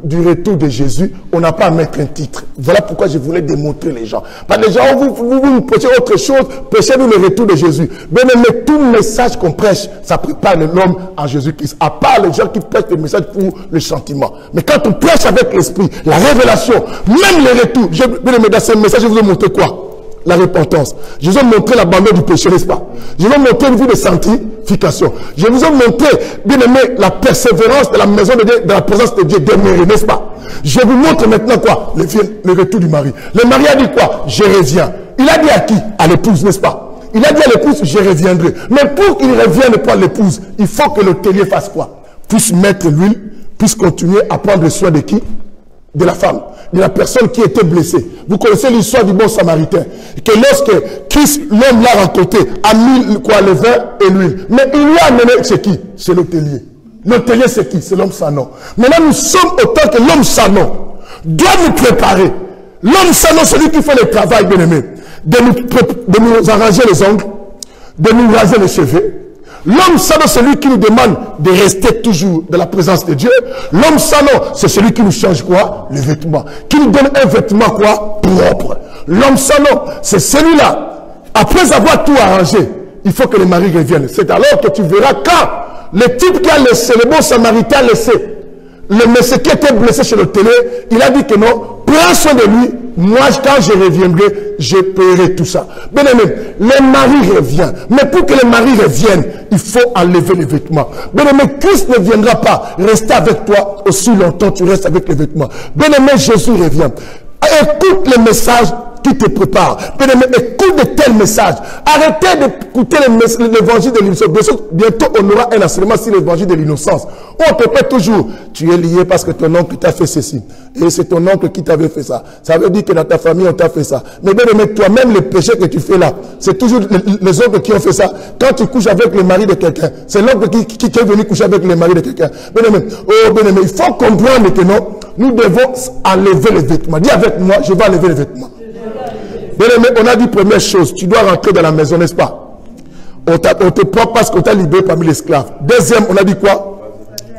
A: du retour de Jésus, on n'a pas à mettre un titre. Voilà pourquoi je voulais démontrer les gens. Parce que les gens, vous nous prêchez autre chose, prêchez-nous le retour de Jésus. Bien-aimé, tout message qu'on prêche, ça prépare l'homme en Jésus-Christ. À part les gens qui prêchent des messages pour le sentiment. Mais quand on prêche avec l'esprit, la révélation, même le retour, bien-aimé, dans ce message, je vous ai montré quoi? La repentance. Je vous ai montré l'abandon du péché, n'est-ce pas? Je vous ai montré une vie de sanctification. Je vous ai montré, bien aimé, la persévérance de la maison de Dieu, de la présence de Dieu demeurée, n'est-ce pas? Je vous montre maintenant quoi? Le retour du mari. Le mari a dit quoi? Je reviens. Il a dit à qui? À l'épouse, n'est-ce pas? Il a dit à l'épouse, je reviendrai. Mais pour qu'il revienne pas à l'épouse, il faut que l'hôtelier fasse quoi? Puisse mettre l'huile, puisse continuer à prendre soin de qui? De la femme, de la personne qui était blessée. Vous connaissez l'histoire du bon samaritain. Que lorsque Christ, l'homme l'a rencontré, a mis quoi, le vin et l'huile. Mais il lui a amené, c'est qui? C'est l'hôtelier. L'hôtelier, c'est qui? C'est l'homme sans nom. Maintenant, nous sommes autant que l'homme sans nom doit nous préparer. L'homme sans nom, celui qui fait le travail, bien aimé, de nous arranger les ongles, de nous raser les cheveux. L'homme sans nom, c'est celui qui nous demande de rester toujours dans la présence de Dieu. L'homme sans nom, c'est celui qui nous change quoi? Les vêtements. Qui nous donne un vêtement quoi? Propre. L'homme sans nom, c'est celui-là. Après avoir tout arrangé, il faut que le mari revienne. C'est alors que tu verras quand le type qui a laissé, le bon samaritain a laissé, le monsieur qui était blessé chez le télé, il a dit que non, prends soin de lui. Moi, quand je reviendrai, je paierai tout ça. Bien aimé, le mari revient. Mais pour que le mari revienne, il faut enlever les vêtements. Bien aimé, Christ ne viendra pas rester avec toi aussi longtemps tu restes avec les vêtements. Bien aimé, Jésus revient. Écoute les messages qui te préparent. Bien aimé, écoute de tels messages. Arrêtez d'écouter l'évangile de l'innocence. Bientôt, on aura un enseignement sur l'évangile de l'innocence. On te répète toujours, tu es lié parce que ton oncle t'a fait ceci. Et c'est ton oncle qui t'avait fait ça. Ça veut dire que dans ta famille, on t'a fait ça. Mais bien aimé, toi-même, le péché que tu fais là, c'est toujours les oncles qui ont fait ça. Quand tu couches avec le mari de quelqu'un, c'est l'oncle qui est venu coucher avec le mari de quelqu'un. Bien aimé, oh bien aimé, il faut comprendre que non, nous devons enlever les vêtements. Dis avec moi, je vais enlever les vêtements. Bien aimé, on a dit première chose, tu dois rentrer dans la maison, n'est-ce pas? On te prend parce qu'on t'a libéré parmi les esclaves. Deuxième, on a dit quoi?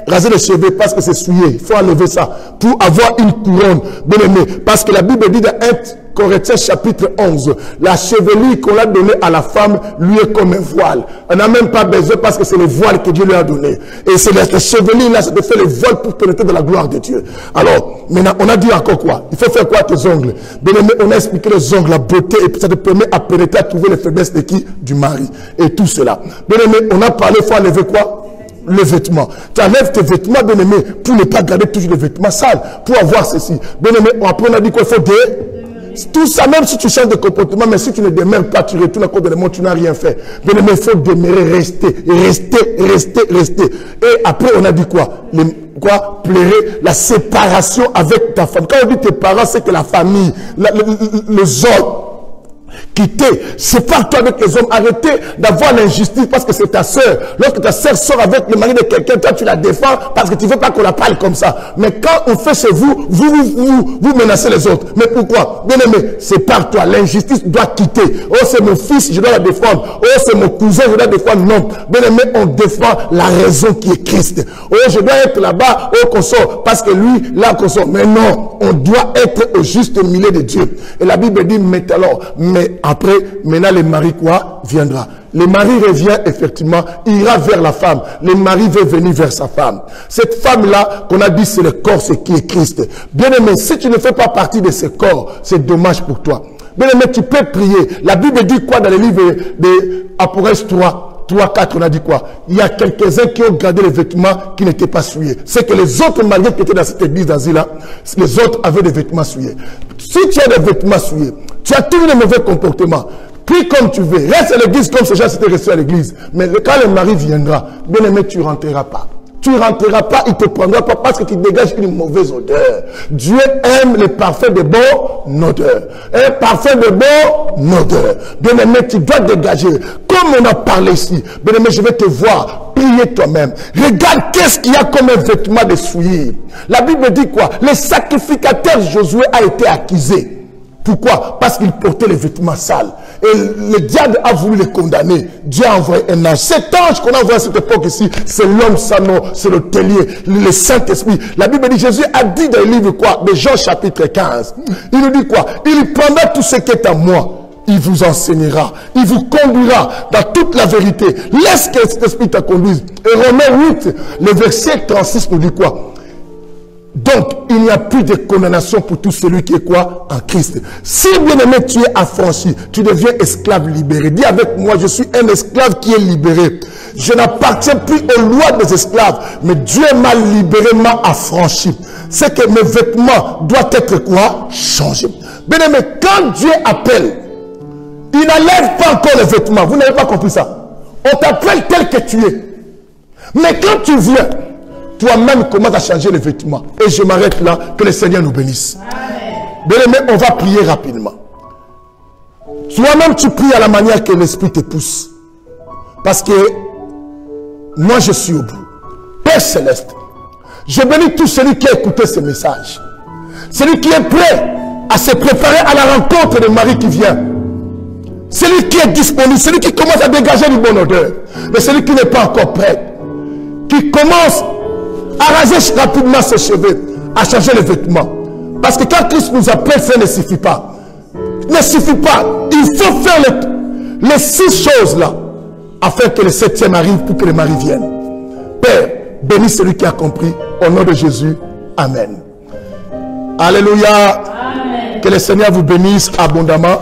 A: Raser les cheveux parce que c'est souillé. Il faut enlever ça pour avoir une couronne. Bien aimé, parce que la Bible dit dans 1 Corinthiens chapitre 11, la chevelure qu'on a donnée à la femme lui est comme un voile. On n'a même pas besoin parce que c'est le voile que Dieu lui a donné. Et c'est la chevelure là, ça te fait le voile pour pénétrer dans la gloire de Dieu. Alors, maintenant, on a dit encore quoi? Il faut faire quoi tes ongles? Bien aimé, on a expliqué les ongles, la beauté, et puis ça te permet à pénétrer, à trouver les faiblesses de qui? Du mari. Et tout cela. Bien aimé, on a parlé, il faut enlever quoi? Les vêtements. Tu enlèves tes vêtements, bien aimé, pour ne pas garder toujours les vêtements sales, pour avoir ceci. Bien aimé, après on a dit qu'il faut tout ça, même si tu changes de comportement, mais si tu ne demeures pas, tu retournes à cause de le monde, tu n'as rien fait. Bien aimé, il faut demeurer, rester. Et après, on a dit quoi? Pleurer la séparation avec ta femme. Quand on dit tes parents, c'est que la famille, les hommes, quitter, sépare-toi avec les hommes, arrêtez d'avoir l'injustice parce que c'est ta soeur. Lorsque ta soeur sort avec le mari de quelqu'un, toi tu la défends parce que tu ne veux pas qu'on la parle comme ça. Mais quand on fait chez vous, vous menacez les autres. Mais pourquoi? Bien aimé, sépare-toi. L'injustice doit quitter. Oh, c'est mon fils, je dois la défendre. Oh, c'est mon cousin, je dois défendre. Non. Bien aimé, on défend la raison qui est Christ. Oh, je dois être là-bas, oh, qu'on sort, parce que lui, là, qu'on sort. Mais non, on doit être au juste milieu de Dieu. Et la Bible dit, mais alors, mais après, maintenant, le mari quoi? Viendra. Le mari revient, effectivement, il ira vers la femme. Le mari veut venir vers sa femme. Cette femme-là, qu'on a dit, c'est le corps, c'est qui est Christ. Bien aimé, si tu ne fais pas partie de ce corps, c'est dommage pour toi. Bien aimé, tu peux prier. La Bible dit quoi dans le livre de Apocalypse 3, 4, on a dit quoi? Il y a quelques-uns qui ont gardé les vêtements qui n'étaient pas souillés. C'est que les autres mariés qui étaient dans cette église d'asile-là, les autres avaient des vêtements souillés. Si tu as des vêtements souillés, tu as tous les mauvais comportements. Prie comme tu veux. Reste à l'église comme ces gens s'étaient restés à l'église. Mais quand le mari viendra, bien aimé, tu ne rentreras pas. Tu ne rentreras pas, il ne te prendra pas parce que tu dégages une mauvaise odeur. Dieu aime le parfum de bonne odeur. Un parfum de bonne odeur. Bien aimé, tu dois dégager. Comme on a parlé ici, bien aimé, je vais te voir. Priez toi-même. Regarde qu'est-ce qu'il y a comme un vêtement de souillure. La Bible dit quoi? Le sacrificateur Josué a été accusé. Pourquoi? Parce qu'il portait les vêtements sales. Et le diable a voulu les condamner. Dieu a envoyé un ange. Cet ange qu'on a envoyé à cette époque ici, c'est l'homme Sano, c'est le taulier, le Saint-Esprit. La Bible dit, Jésus a dit dans le livre quoi? De Jean chapitre 15. Il nous dit quoi? Il prendra tout ce qui est à moi. Il vous enseignera. Il vous conduira dans toute la vérité. Laisse que cet esprit te conduise. Et Romains 8, le verset 36 nous dit quoi? Donc, il n'y a plus de condamnation pour tout celui qui est quoi? En Christ. Si, bien aimé, tu es affranchi, tu deviens esclave libéré. Dis avec moi, je suis un esclave qui est libéré. Je n'appartiens plus aux lois des esclaves, mais Dieu m'a libéré, m'a affranchi. C'est que mes vêtements doivent être quoi? Changés. Bien aimé, quand Dieu appelle, il n'enlève pas encore les vêtements. Vous n'avez pas compris ça? On t'appelle tel que tu es. Mais quand tu viens, toi-même commence à changer les vêtements. Et je m'arrête là, que le Seigneur nous bénisse. Bien aimé, on va prier rapidement. Toi-même, tu pries à la manière que l'Esprit te pousse. Parce que moi, je suis au bout. Père Céleste, je bénis tout celui qui a écouté ce message. Celui qui est prêt à se préparer à la rencontre de Marie qui vient. Celui qui est disponible, celui qui commence à dégager du bon odeur. Mais celui qui n'est pas encore prêt, qui commence à raser rapidement ses cheveux, à changer les vêtements. Parce que quand Christ nous appelle, ça ne suffit pas. Ne suffit pas. Il faut faire les 6 choses là, afin que le 7e arrive pour que le mari vienne. Père, bénis celui qui a compris. Au nom de Jésus, Amen. Alléluia. Amen. Que le Seigneur vous bénisse abondamment.